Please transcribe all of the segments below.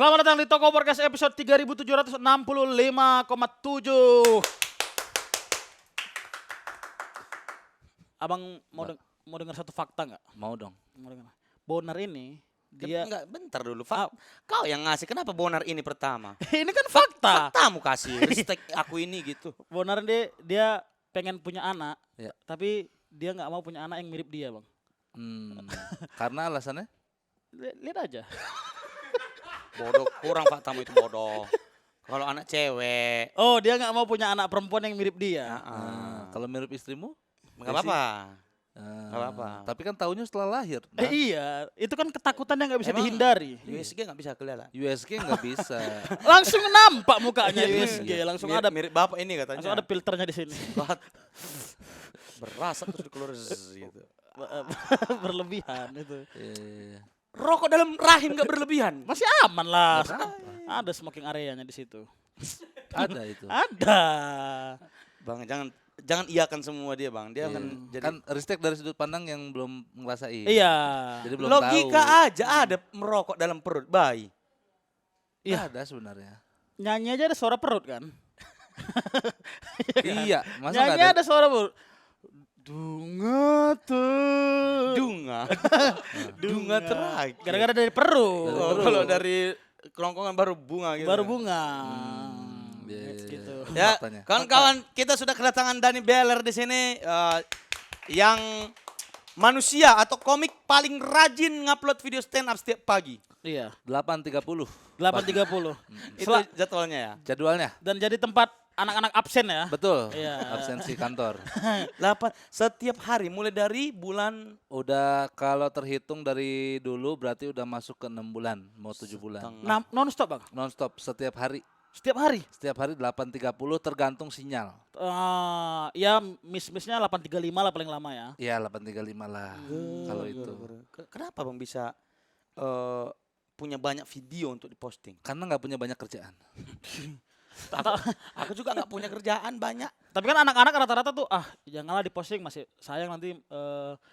Selamat datang di Toko Podcast episode 3765,7. Abang mau dengar satu fakta nggak? Mau dong. Mau dengar. Bonar ini dia Enggak, bentar dulu. Kau yang ngasih, kenapa Bonar ini pertama? ini kan fakta. Faktamu kasih, respect aku ini gitu. Bonar dia pengen punya anak, Ya. tapi dia nggak mau punya anak yang mirip dia, Bang. Karena alasannya? Lihat aja. Bodoh, kurang faktamu itu bodoh. Kalau anak cewek, Oh, dia nggak mau punya anak perempuan yang mirip dia. Kalau mirip istrimu? enggak apa-apa. Nggak apa-apa. Tapi kan tahunya setelah lahir. Iya, itu kan ketakutan yang nggak bisa Emang dihindari. USG enggak bisa kelihatan. USG nggak bisa. Langsung nampak mukanya Iya, USG, langsung mirip, ada mirip bapak ini katanya. langsung ada filternya di sini. Berasa terus dikeluar gitu. Berlebihan itu. Iya. Rokok dalam rahim enggak berlebihan. Masih aman lah. Nggak apa-apa. Ada smoking areanya di situ. Ada itu. Ada. Bang, jangan iyakan semua dia, Bang. Dia Iya. akan jadi Kan respect dari sudut pandang yang belum ngerasain. Iya. Jadi belum logika tahu. aja ada merokok dalam perut bayi. Iya. Ada sebenarnya. Nyanyi aja ada suara perut kan? Iya. Masa nggak Nyanyi ada? ada suara perut. Dunga tuh. Dunga. Dunga terakhir. Gara-gara dari perut. Oh, kalau dari kerongkongan baru bunga gitu. Baru bunga. Iya. Gitu. Ya, Faktanya. kawan-kawan, kita sudah kedatangan Dani Beller di sini yang manusia atau komik paling rajin ngupload video stand up setiap pagi. Iya. 8.30 8.30. Itu Sel- jadwalnya ya. jadwalnya. Dan jadi tempat anak-anak absen ya. Betul. Iya. Absensi kantor. 8 setiap hari mulai dari bulan Udah kalau terhitung dari dulu berarti udah masuk ke 6 bulan, mau 7 bulan. Non stop, Bang. Non-stop setiap hari. Setiap hari. Setiap hari 8.30 tergantung sinyal. Ya miss-missnya 8.35 lah paling lama ya. Iya 8.35 lah kalau itu. Kenapa Bang bisa punya banyak video untuk diposting? Karena nggak punya banyak kerjaan. Aku juga nggak punya kerjaan banyak. Tapi kan anak-anak rata-rata tuh janganlah diposting, masih sayang nanti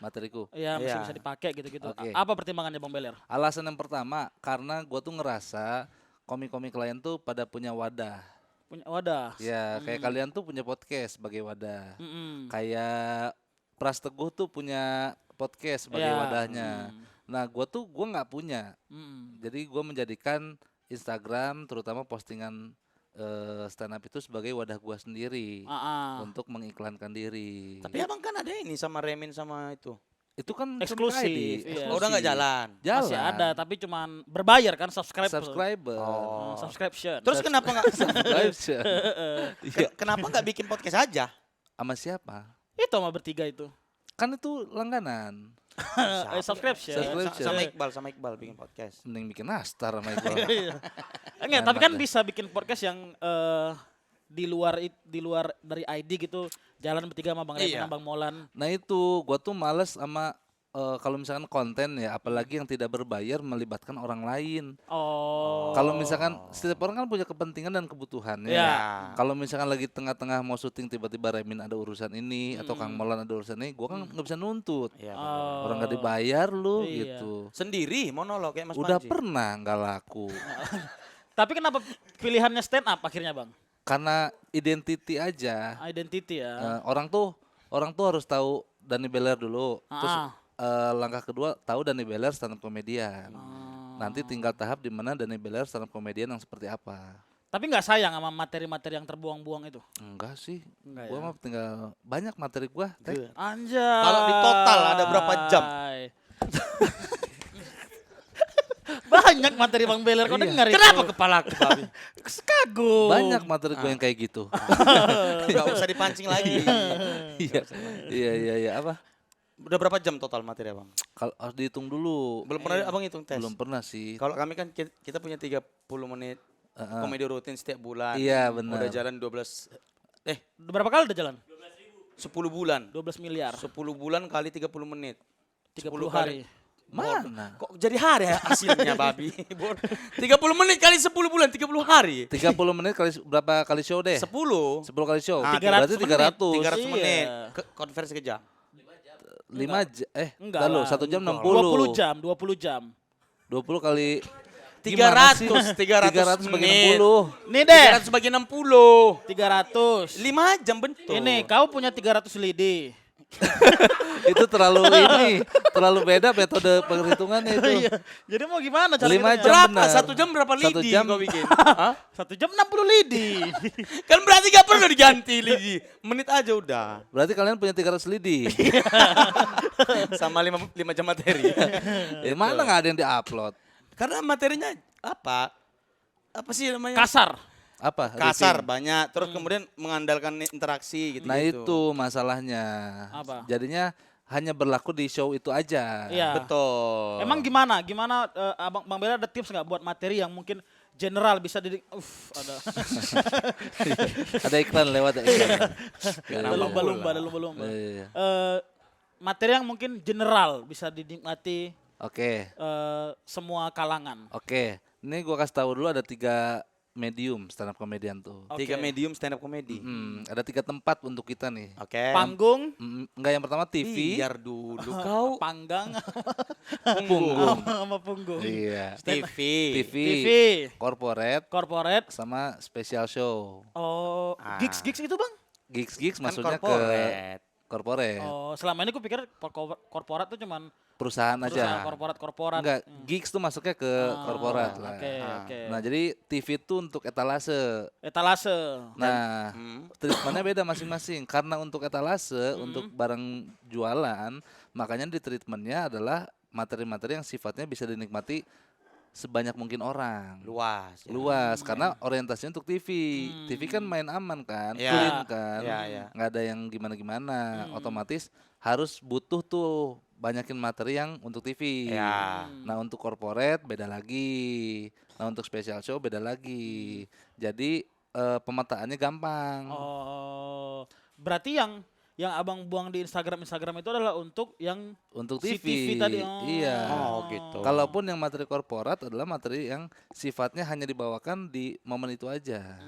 Materiku. ya masih Iya. bisa dipakai gitu-gitu. Oke. Apa pertimbangannya Bang Beler? Alasan yang pertama karena gue tuh ngerasa komik-komik lain tuh pada punya wadah. Punya wadah. Ya kayak kalian tuh punya podcast sebagai wadah. Mm-mm. Kayak Pras Teguh tuh punya podcast sebagai Ya. wadahnya. Nah gue nggak punya. Mm-mm. Jadi gue menjadikan Instagram terutama postingan stand up itu sebagai wadah gue sendiri untuk mengiklankan diri. Tapi abang kan ada ini sama Remin sama itu. Itu kan Eksklusif, iya. Oh, udah nggak jalan. Jalan. Masih ada tapi cuman berbayar kan subscriber. Subscriber. Subscription. Terus kenapa nggak Subscription. Iya. kenapa nggak bikin podcast aja? Sama siapa? Itu sama bertiga itu. Kan itu langganan. Subscription. Subscription. Sama Iqbal bikin podcast. Mending bikin nastar sama itu. Enggak, tapi kan Enak bisa bikin podcast yang di luar dari ID gitu. Jalan bertiga sama Bang Remen, Iya. Bang Molan. Nah itu gua tuh males sama kalau misalkan konten ya apalagi yang tidak berbayar melibatkan orang lain. Oh. Kalau misalkan setiap orang kan punya kepentingan dan kebutuhan ya. Ya. Kalau misalkan lagi tengah-tengah mau syuting tiba-tiba Remin ada urusan ini atau Kang Molan ada urusan ini, gua kan nggak bisa nuntut. Iya. Orang nggak dibayar lu Iya. gitu. Sendiri monolog kayak Mas Udah Panji. pernah nggak laku. Tapi kenapa pilihannya stand up akhirnya, Bang? Karena identity aja. Identity ya. Orang tuh harus tahu Dani Beller dulu. Terus langkah kedua tahu Dani Beller stand up komedian. Nanti tinggal tahap di mana Dani Beller stand up komedian yang seperti apa. Tapi nggak sayang sama materi-materi yang terbuang-buang itu. Enggak sih. Enggak Gua ya? mah tinggal banyak materi gua. Teh. Anjay. Kalau di total ada berapa jam? Banyak materi Bang Beler, kau Iya. dengar itu? Kenapa kepala aku babi? Kagum. Banyak materi gua yang kayak gitu. Gak usah dipancing lagi. Iya apa? Udah berapa jam total materi abang? Kalau harus dihitung dulu. Belum pernah abang hitung tes? Belum pernah sih. Kalau kami kan kita punya 30 menit komedi rutin setiap bulan. Iya, benar. Udah jalan 12 Berapa kali udah jalan? 10 bulan. 12 miliar. 10 bulan kali 30 menit. 30 10 hari. Mana? Kok jadi hari ya hasilnya babi? 30 menit kali 10 bulan 30 hari. 30 menit kali berapa kali show deh? 10. 10 kali show. 300 Berarti menit. 300. 300 menit. Iya. Konversi ke jam. 5 jam. Enggak Entar lu, lah. 1 jam 60. 20 jam, 20 jam. 20 kali Gimana sih? 300 bagi menit. 60. Nih deh, 300 bagi 60. 300. 5 jam bentuk. Ini kau punya 300 lidi. Itu terlalu beda metode perhitungannya itu. Iya. Jadi mau gimana cara 5 ngitungnya? jam Berapa? benar. 1 jam berapa 1 lidi jam. kau bikin? Hah? 1 jam 60 lidi. Kan berarti gak perlu diganti lidi. Menit aja udah. Berarti kalian punya 300 lidi. Sama 5 jam materi. Mana nggak ada yang diupload? Karena materinya apa? Apa sih namanya? Kasar. Apa? Kasar Riffing. banyak. Terus kemudian mengandalkan interaksi gitu. Nah itu masalahnya. Apa? Jadinya hanya berlaku di show itu aja. Iya. Betul. Emang gimana? Gimana Abang Bang Bella ada tips nggak buat materi yang mungkin general bisa ada Ada iklan lewat ya iklan. ada lomba-lomba, ada lomba-lomba. Iya. Materi yang mungkin general bisa dinikmati Oke. semua kalangan. Oke. Ini gua kasih tahu dulu ada 3 medium stand up komedian tuh. 3 medium stand up comedy. Ada 3 tempat untuk kita nih. Oke. Panggung, Enggak, yang pertama TV. Biar dulu kau panggang, Punggung. sama punggung. Iya. TV. TV. TV, Corporate corporate. sama special show. Oh, Ah. gigs itu bang? Gigs Kan maksudnya ke corporate. corporate. Oh, selama ini aku pikir corporate tuh cuman Perusahaan perusahaan aja. korporat. Enggak, gigs tuh masuknya ke corporate lah. Oke, oke. Nah, jadi TV itu untuk etalase. Etalase. Nah, treatmentnya beda masing-masing. Karena untuk etalase, untuk barang jualan, makanya di treatmentnya adalah materi-materi yang sifatnya bisa dinikmati sebanyak mungkin orang. Luas. ya. Luas, karena orientasinya untuk TV. TV kan main aman kan, Iya. clean kan, Iya, iya. nggak ada yang gimana-gimana. Otomatis harus butuh tuh banyakin materi yang untuk TV. Ya. Nah untuk corporate beda lagi. Nah untuk special show beda lagi. Jadi pemetaannya gampang. Oh, berarti yang abang buang di Instagram itu adalah untuk yang Untuk si TV, tadi. Oh. Iya. Oh, gitu. Kalaupun yang materi korporat adalah materi yang sifatnya hanya dibawakan di momen itu aja.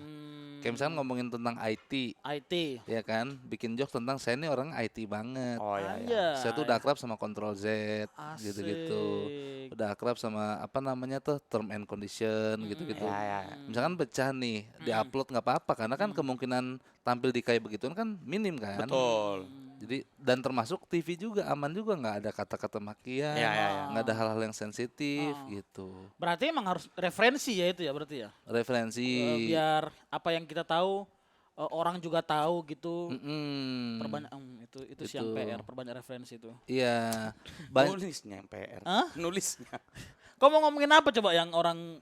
Kayak misalnya ngomongin tentang IT, IT. ya kan, bikin jokes tentang saya ini orang IT banget. Oh ya. Anjay. Saya tuh udah akrab sama Control Z, gitu-gitu. Asik. Udah akrab sama apa namanya tuh term and condition, gitu-gitu. Ya, ya. Misalkan pecah nih, diupload nggak apa-apa karena kan kemungkinan tampil di kayak begituan kan minim kan. Betul. Jadi dan termasuk TV juga aman juga, nggak ada kata-kata makian, Ya, ya, ya. nggak ada hal-hal yang sensitif gitu. Berarti emang harus referensi ya itu ya berarti ya. Referensi. Biar apa yang kita tahu orang juga tahu gitu. Mm-mm. Perbanyak itu sih yang Itu. PR, perbanyak referensi itu. Iya. Nulisnya yang PR. Hah? Nulisnya. Kau mau ngomongin apa coba yang orang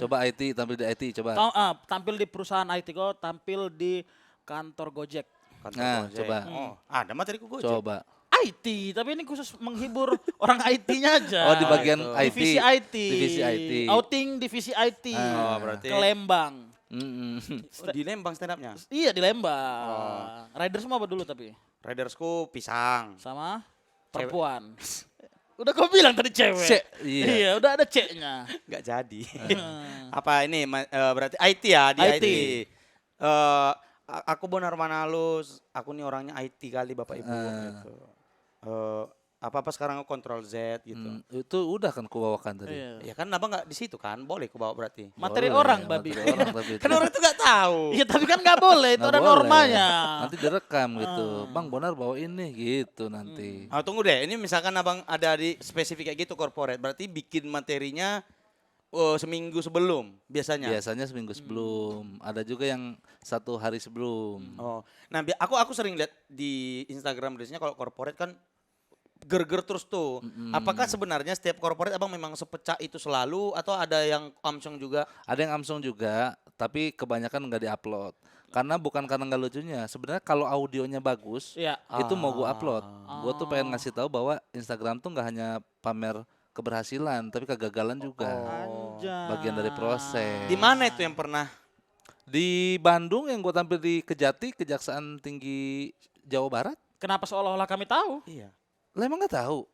Coba IT, tampil di IT coba. tampil di perusahaan IT, kau tampil di kantor Gojek. Kantor Nah, Gojek. coba. Oh, ada materiku Gojek. Coba. IT, tapi ini khusus menghibur orang IT-nya aja. Oh di bagian itu. IT. Divisi IT. Divisi IT. Outing divisi IT. Oh, berarti. Ke Lembang. Mm-mm. Oh, di Lembang stand up-nya. Iya di Lembang. Rider semua apa dulu tapi? Ridersku pisang. Sama perempuan. Udah kau bilang tadi cewek. Cek, iya. Iya, udah ada ceknya. Nggak jadi. Apa ini berarti IT ya di IT. IT. Aku Bonar Manalus, aku nih orangnya IT kali Bapak Ibu gitu. Apa-apa sekarang aku Control Z gitu. Itu udah kan kubawakan tadi. Iya. Ya kan Abang nggak di situ kan? Boleh ku bawa berarti. Materi Boleh, orang, materi babi. orang tapi itu. Kan orang itu nggak tahu. Iya, tapi kan nggak boleh, itu Nggak ada boleh. normanya. Nanti direkam gitu. Bang Bonar bawa ini gitu nanti. Tunggu deh, ini misalkan Abang ada di spesifik kayak gitu corporate, berarti bikin materinya seminggu sebelum biasanya. Biasanya seminggu sebelum. Ada juga yang 1 hari sebelum. Oh, nah aku sering lihat di Instagram biasanya kalau corporate kan ger-ger terus tuh. Apakah sebenarnya setiap corporate Abang memang sepecah itu selalu atau ada yang amsong juga? Ada yang Amsong juga, tapi kebanyakan nggak diupload. Karena bukan karena nggak lucunya. Sebenarnya kalau audionya bagus, Iya. itu mau gue upload. Gue tuh pengen ngasih tahu bahwa Instagram tuh nggak hanya pamer keberhasilan, tapi kegagalan juga. Anjay. Bagian dari proses. Di mana itu yang pernah? Di Bandung yang gue tampil di Kejati, Kejaksaan Tinggi Jawa Barat. Kenapa seolah-olah kami tahu? Iya. Lah emang nggak tahu.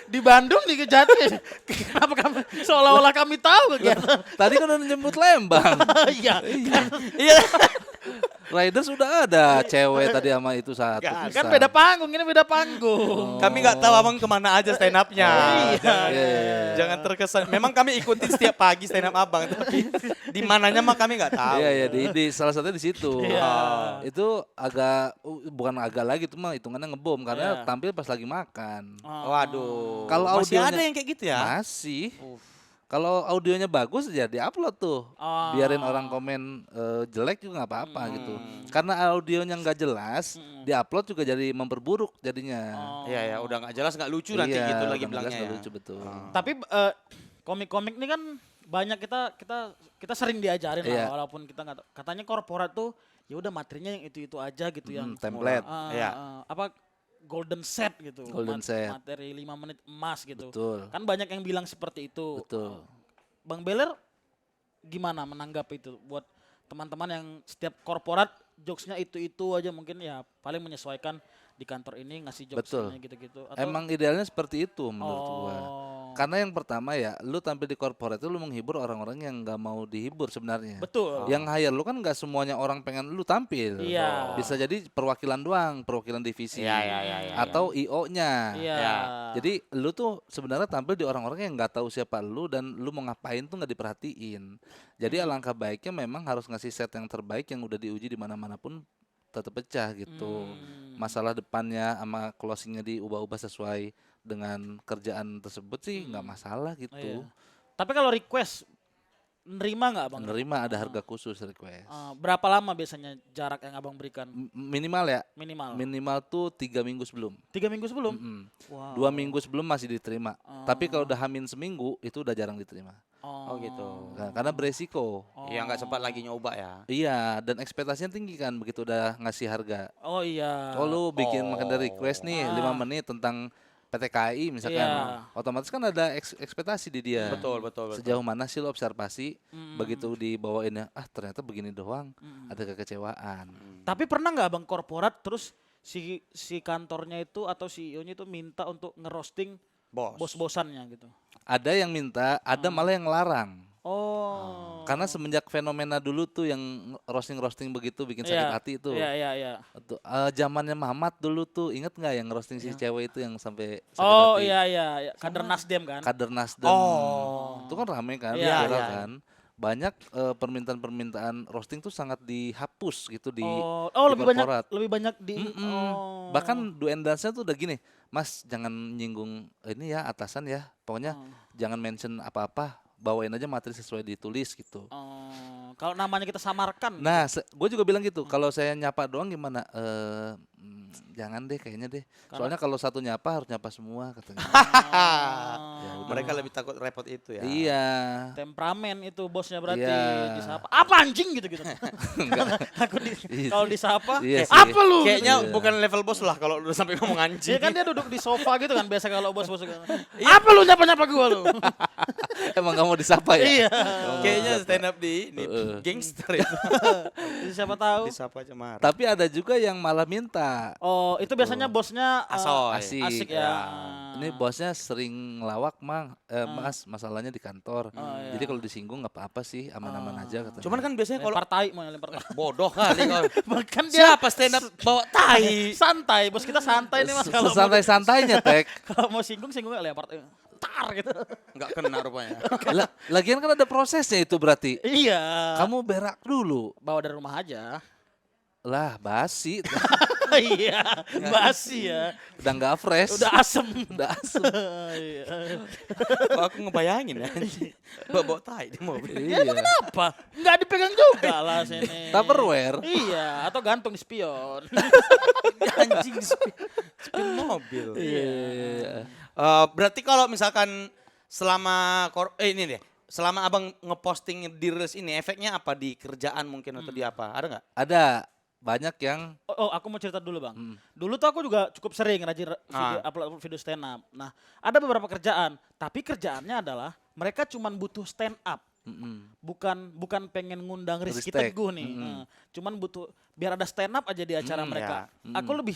Di Bandung di Kejati. Kenapa kami seolah-olah kami tahu kegiatan? Tadi kan udah nyebut Lembang. Iya. Iya. Rider sudah ada cewek tadi sama itu satu. Kan Kan pisah. beda panggung, ini beda panggung. Kami nggak tahu abang kemana aja stand up-nya. Jangan, Iya, iya. jangan terkesan. Memang kami ikutin setiap pagi stand up abang, tapi di mananya mah kami nggak tahu. Iya ya di salah satunya di situ. Iya. Itu agak bukan agak lagi itu mah hitungannya ngebom karena Iya. tampil pas lagi makan. Waduh. Kalau masih audionya- ada yang kayak gitu ya? Masih. Kalau audionya bagus ya diupload tuh. Oh. Biarin orang komen jelek juga nggak apa-apa gitu. Karena audionya nggak jelas, diupload juga jadi memperburuk jadinya. Iya ya, udah nggak jelas, nggak lucu nanti Iya, gitu lagi udah nggak jelas, bilangnya nggak ya. lucu betul. Tapi komik-komik ini kan banyak kita sering diajarin Iya. lah, walaupun kita nggak tahu. Katanya korporat tuh ya udah materinya yang itu aja gitu yang Template. Iya. apa golden set gitu. Golden set. Materi 5 menit emas gitu. Betul. Kan banyak yang bilang seperti itu. Betul. Bang Beler gimana menanggapi itu buat teman-teman yang setiap korporat jokesnya itu aja mungkin ya paling menyesuaikan di kantor ini ngasih Betul. jokesnya gitu-gitu. Emang idealnya seperti itu menurut gua. Oh. Karena yang pertama ya, lu tampil di corporate itu lu menghibur orang-orang yang nggak mau dihibur sebenarnya. Betul. Yang hire lu kan nggak semuanya orang pengen lu tampil. Iya. Bisa jadi perwakilan doang, perwakilan divisi. Iya. Atau IO-nya. Iya. Ya. Jadi lu tuh sebenarnya tampil di orang-orang yang nggak tahu siapa lu dan lu mau ngapain tuh nggak diperhatiin. Jadi alangkah baiknya memang harus ngasih set yang terbaik yang udah diuji di mana-mana pun tetap pecah gitu. Masalah depannya sama closingnya diubah-ubah sesuai dengan kerjaan tersebut sih nggak masalah gitu. Iya. Tapi kalau request nerima nggak bang? Menerima ada harga khusus request. Berapa lama biasanya jarak yang abang berikan Minimal ya, minimal? minimal tuh 3 minggu sebelum. 3 minggu sebelum? Mm. Wow. 2 minggu sebelum masih diterima. Tapi kalau udah hamin seminggu itu udah jarang diterima. Oh gitu. Nah, karena beresiko. Iya nggak sempat lagi nyoba ya. Iya, dan ekspektasinya tinggi kan begitu udah ngasih harga. Oh iya. Oh lu bikin makan dari request nih 5 menit tentang PTKI misalkan. Iya. Otomatis kan ada ekspektasi di dia. Betul. Sejauh mana sih lo observasi begitu dibawainnya ternyata begini doang ada kekecewaan. Tapi pernah nggak abang korporat terus si kantornya itu atau CEO-nya itu minta untuk ngerosting Bos. bos-bosannya gitu? Ada yang minta, ada malah yang larang. Oh. Karena semenjak fenomena dulu tuh yang roasting begitu bikin sakit Iya. hati itu. Iya. Tuh, zamannya Mamat dulu tuh inget nggak yang roasting si cewek itu yang sampai sakit Oh hati? iya. Kader Nasdem kan? Kader Nasdem. Oh. Itu kan rame kan, Iya, viral iya. kan. Banyak permintaan-permintaan roasting tuh sangat dihapus gitu di Oh, di lebih korporat. banyak di Bahkan do and dance-nya tuh udah gini, Mas jangan nyinggung ini ya atasan ya, pokoknya jangan mention apa-apa, bawain aja materi sesuai ditulis gitu. Kalau namanya kita samarkan. Nah, gue juga bilang gitu, kalau saya nyapa doang gimana? Jangan deh kayaknya deh. Soalnya kalau satu nyapa harus nyapa semua katanya. Mereka lebih takut repot itu ya. Iya. Temperamen itu bosnya berarti Iya. disapa. Apa anjing gitu. Aku kalau disapa, Iya sih. apa lu? Kayaknya bukan level bos lah kalau udah sampai ngomong Iya anjing. kan dia duduk di sofa gitu kan biasa kalau bos-bos gitu. Apa lu nyapa-nyapa gua lu? Emang gak mau disapa ya? Iya. Kayaknya stand up di ini gangster itu. Siapa tahu. Disapa aja marah. Tapi ada juga yang malah minta. Oh, itu biasanya bosnya Asoy. Asik. asik ya. Ini bosnya sering ngelawak, Mas, masalahnya di kantor. iya. Jadi kalau disinggung nggak apa-apa sih, aman-aman aja katanya. Cuman kan biasanya kalau Lempar tai mau lempar tai. bodoh kali kau. Bahkan dia Siapa stand up bawa tai? santai, bos kita santai nih Mas kalau mau, Sesantai-santainya, Tek. kalau mau singgung lempar tai. Tar gitu. Enggak kena rupanya. Lagian kan ada prosesnya itu berarti. Iya. Kamu berak dulu. Bawa dari rumah aja. Lah, basi. Iya, basi ya. Udah nggak fresh. Udah asem. Udah asem. Iya. Kok aku ngebayangin ya. Bawa tai di mobil. Iya. Apa? Enggak dipegang juga lah sini. Tupperware. Iya, atau gantung di spion. Anjing di spin mobil. Iya. Berarti kalau misalkan selama ini deh, selama abang ngeposting di Reels ini efeknya apa di kerjaan mungkin atau di apa? Ada nggak? Ada banyak yang Oh, aku mau cerita dulu bang. Dulu tuh aku juga cukup sering rajin upload video stand up. Nah, ada beberapa kerjaan, tapi kerjaannya adalah mereka cuman butuh stand up. Bukan pengen ngundang Rizky Ristek. Teguh nih. Nah, cuman butuh biar ada stand up aja di acara mereka. ya. Aku lebih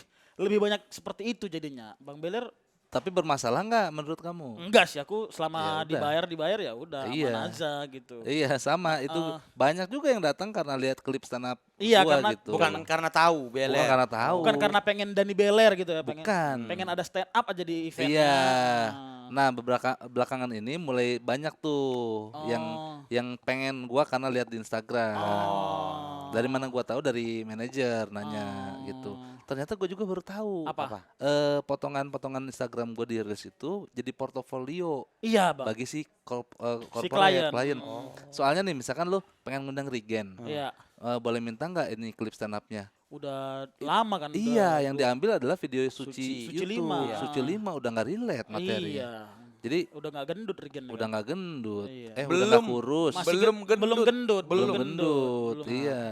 banyak seperti itu jadinya. Bang Beler Tapi bermasalah nggak menurut kamu? Enggak sih, aku selama Ya udah. dibayar ya udah Iya. aman aja gitu. Iya sama itu banyak juga yang datang karena lihat klip stand up Iya, gua karena gitu. Bukan karena tahu Bukan beler. karena tahu. Bukan karena pengen Dani Beler gitu ya, Bukan. pengen ada stand up aja di eventnya. Iya. Nah. Nah, belakangan ini mulai banyak tuh yang pengen gua karena lihat di Instagram. Oh. Dari mana gua tahu? Dari manajer nanya gitu. Ternyata gue juga baru tahu. Apa? Potongan-potongan Instagram gue di Reels itu jadi portofolio Iya, Bang. bagi si klien. klien. Soalnya nih misalkan lu pengen ngundang Regen. Iya. Boleh minta nggak ini klip stand up-nya? Udah lama kan. Iya, yang diambil adalah video Suci YouTube. 5. Suci 5 udah nggak relate materinya. Iya. Jadi Udah nggak gendut Regen. udah nggak gendut. Iya. Udah nggak kurus. Belum belum gendut. Belum gendut. Belum. Iya.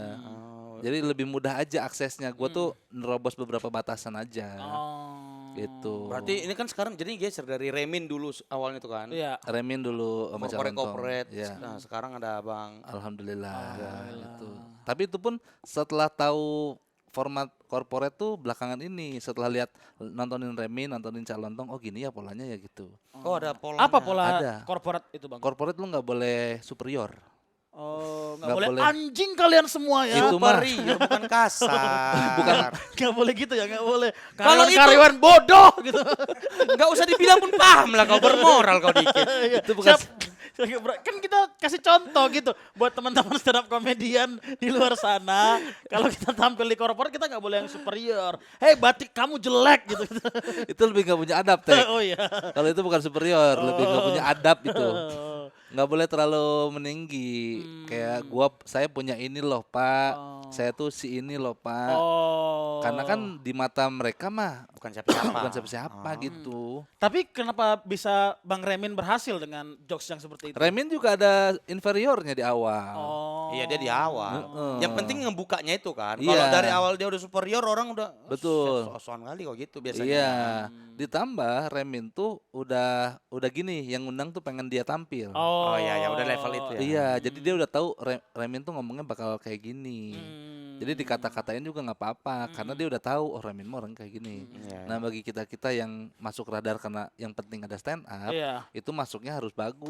Jadi lebih mudah aja aksesnya. Gue tuh nerobos beberapa batasan aja. Oh. Gitu. Berarti ini kan sekarang jadi geser dari Remin dulu awalnya tuh kan. Iya. Remin dulu sama Calon Tong. Corporate. Iya. Nah, sekarang ada Bang. Alhamdulillah. Gitu. Tapi itu pun setelah tahu format corporate tuh belakangan ini, setelah lihat nontonin Remin, nontonin Calon Tong, oh gini ya polanya ya gitu. Oh, ada pola. Apa pola Ada. korporat itu, Bang? Corporate lu nggak boleh superior. Oh, Nggak nggak boleh boleh. anjing kalian semua ya. Itu mah. superior bukan kasar. Bukan. Nggak boleh gitu ya, nggak boleh. Kalau itu- Karyawan bodoh gitu. Enggak usah dibilang pun paham lah kau bermoral kau dikit. Itu bukan Kan kita kasih contoh gitu buat teman-teman stand up komedian di luar sana. Kalau kita tampil di korporat kita nggak boleh yang superior. Hei batik kamu jelek gitu. itu lebih nggak punya adab, Teh. Oh iya. Kalau itu bukan superior, lebih nggak punya adab itu. Oh. Nggak boleh terlalu meninggi. Kayak saya punya ini loh, Pak. Saya tuh si ini loh, Pak. Oh. Karena kan di mata mereka mah Bukan siapa-siapa. bukan siapa-siapa gitu. Tapi kenapa bisa Bang Remin berhasil dengan jokes yang seperti itu? Remin juga ada inferiornya di awal. Oh. Iya dia di awal. Heeh. Yang penting ngebukanya itu kan. Iya. Kalau dari awal dia udah superior orang udah Betul. sosokan kali kok gitu biasanya. Iya. Ditambah Remin tuh udah gini, yang ngundang tuh pengen dia tampil. Oh iya ya udah level itu ya. Iya, jadi dia udah tahu Remin tuh ngomongnya bakal kayak gini. Jadi dikata-katain juga nggak apa-apa karena dia udah tahu oh Remin mah orang kayak gini. Iya. Nah, bagi kita-kita yang masuk radar karena yang penting ada stand up, Iya. itu masuknya harus bagus.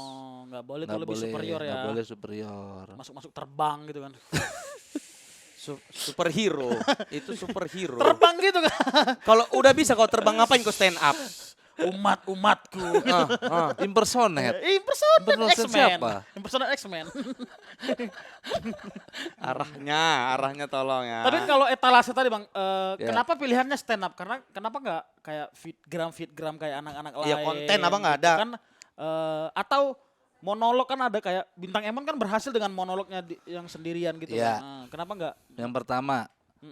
Oh, nggak boleh tuh Nggak lebih superior ya. nggak boleh superior. Masuk-masuk terbang gitu kan. Superhero. Itu superhero. Terbang gitu kan. Kalau udah bisa kau terbang ngapain kau stand up? Umat-umatku. Impersonate. Impersonate Impersonate X-Men. siapa? Impersonate X-Men. Arahnya tolong ya. Tapi kalau etalase tadi Bang, Ya. kenapa pilihannya stand up? Karena kenapa nggak kayak fitgram kayak anak-anak lain? Iya, konten apa nggak ada? Kan, atau monolog kan ada kayak Bintang Emon kan berhasil dengan monolognya yang sendirian gitu. Iya. Kan. Kenapa nggak Yang pertama,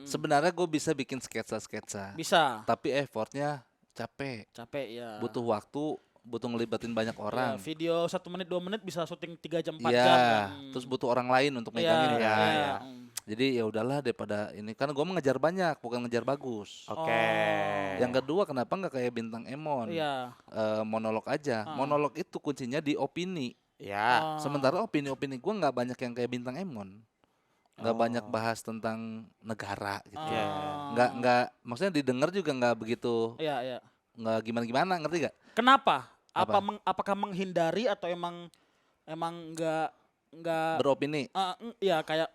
sebenarnya gue bisa bikin sketsa-sketsa, bisa? tapi effortnya capek, Capek ya. butuh waktu, butuh ngelibatin banyak Ya, orang. video 1 menit 2 menit bisa syuting 3 jam 4 Iya, jam kan. terus butuh orang lain untuk Iya, megangin iya, kan. iya. Jadi ya udahlah daripada ini kan gue mengejar banyak, bukan ngejar bagus. Oke. Yang kedua kenapa nggak kayak Bintang Emon? Iya. Monolog aja. Monolog itu kuncinya di opini. Ya. Sementara opini-opini gue nggak banyak yang kayak Bintang Emon. Nggak banyak bahas tentang negara gitu. Iya. Nggak maksudnya didengar juga nggak begitu, Iya, iya. nggak gimana-gimana, ngerti gak? Kenapa? Apa? Apakah menghindari atau emang nggak Beropini. iya kayak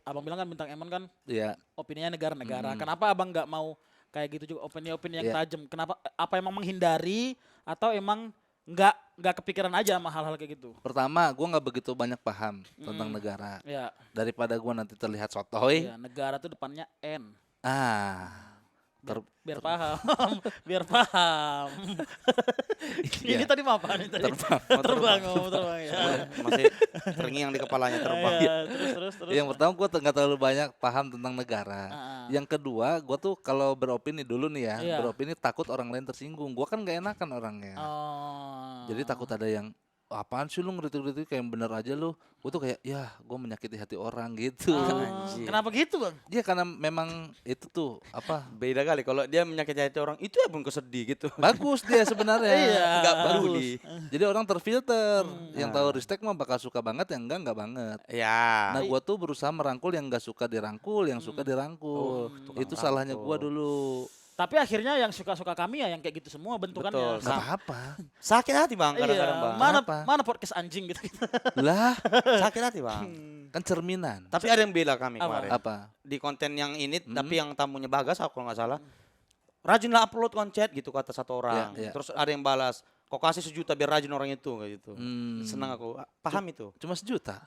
Abang bilang kan Bintang Emon kan Iya. opininya negara-negara. Kenapa Abang nggak mau kayak gitu juga opini-opini yang Iya. tajam? Kenapa? Apa emang menghindari atau emang nggak kepikiran aja sama hal-hal kayak gitu? Pertama, gue nggak begitu banyak paham tentang negara. Ya, Daripada gue nanti terlihat sotoy. iya, negara tuh depannya N. Biar paham, biar paham. Ini Iya. tadi mau apa nih tadi? Terbang, mau terbang ya. Masih terngiang di kepalanya terbang. Iya, terus. Yang pertama gue nggak terlalu banyak paham tentang negara. Ah. Yang kedua, gue tuh kalau beropini dulu nih ya, Iya. beropini takut orang lain tersinggung. Gue kan gak enakan orangnya. Oh. Jadi takut ada yang apaan sih lu ngeritik-ngeritik kayak yang bener aja lu. Gue tuh kayak ya gue menyakiti hati orang gitu. Anjing. Kenapa gitu Bang? Dia karena memang itu tuh apa Beda kali kalau dia menyakiti hati orang itu ya pun kesedih gitu. bagus dia sebenarnya. Iya. Enggak bagus. peduli. Jadi orang terfilter. Yang tahu respect mah bakal suka banget, yang enggak banget. Ya. Nah gue tuh berusaha merangkul yang nggak suka dirangkul, yang suka dirangkul. Itu salahnya gue dulu. Tapi akhirnya yang suka-suka kami ya yang kayak gitu semua bentukannya. Betul. Nggak apa-apa. Sakit hati bang kadang-kadang Iya, bang. mana Kenapa? mana podcast anjing gitu. Lah, Sakit hati bang. kan cerminan. Tapi ada yang bela kami Apa? kemarin. Apa? Di konten yang ini tapi yang tamunya Bagas aku kalau nggak salah. Rajinlah upload konten gitu kata satu orang. Iya, iya. Terus ada yang balas, kok kasih 1 juta biar rajin orang itu kayak gitu. Senang aku. Paham itu. Cuma 1 juta.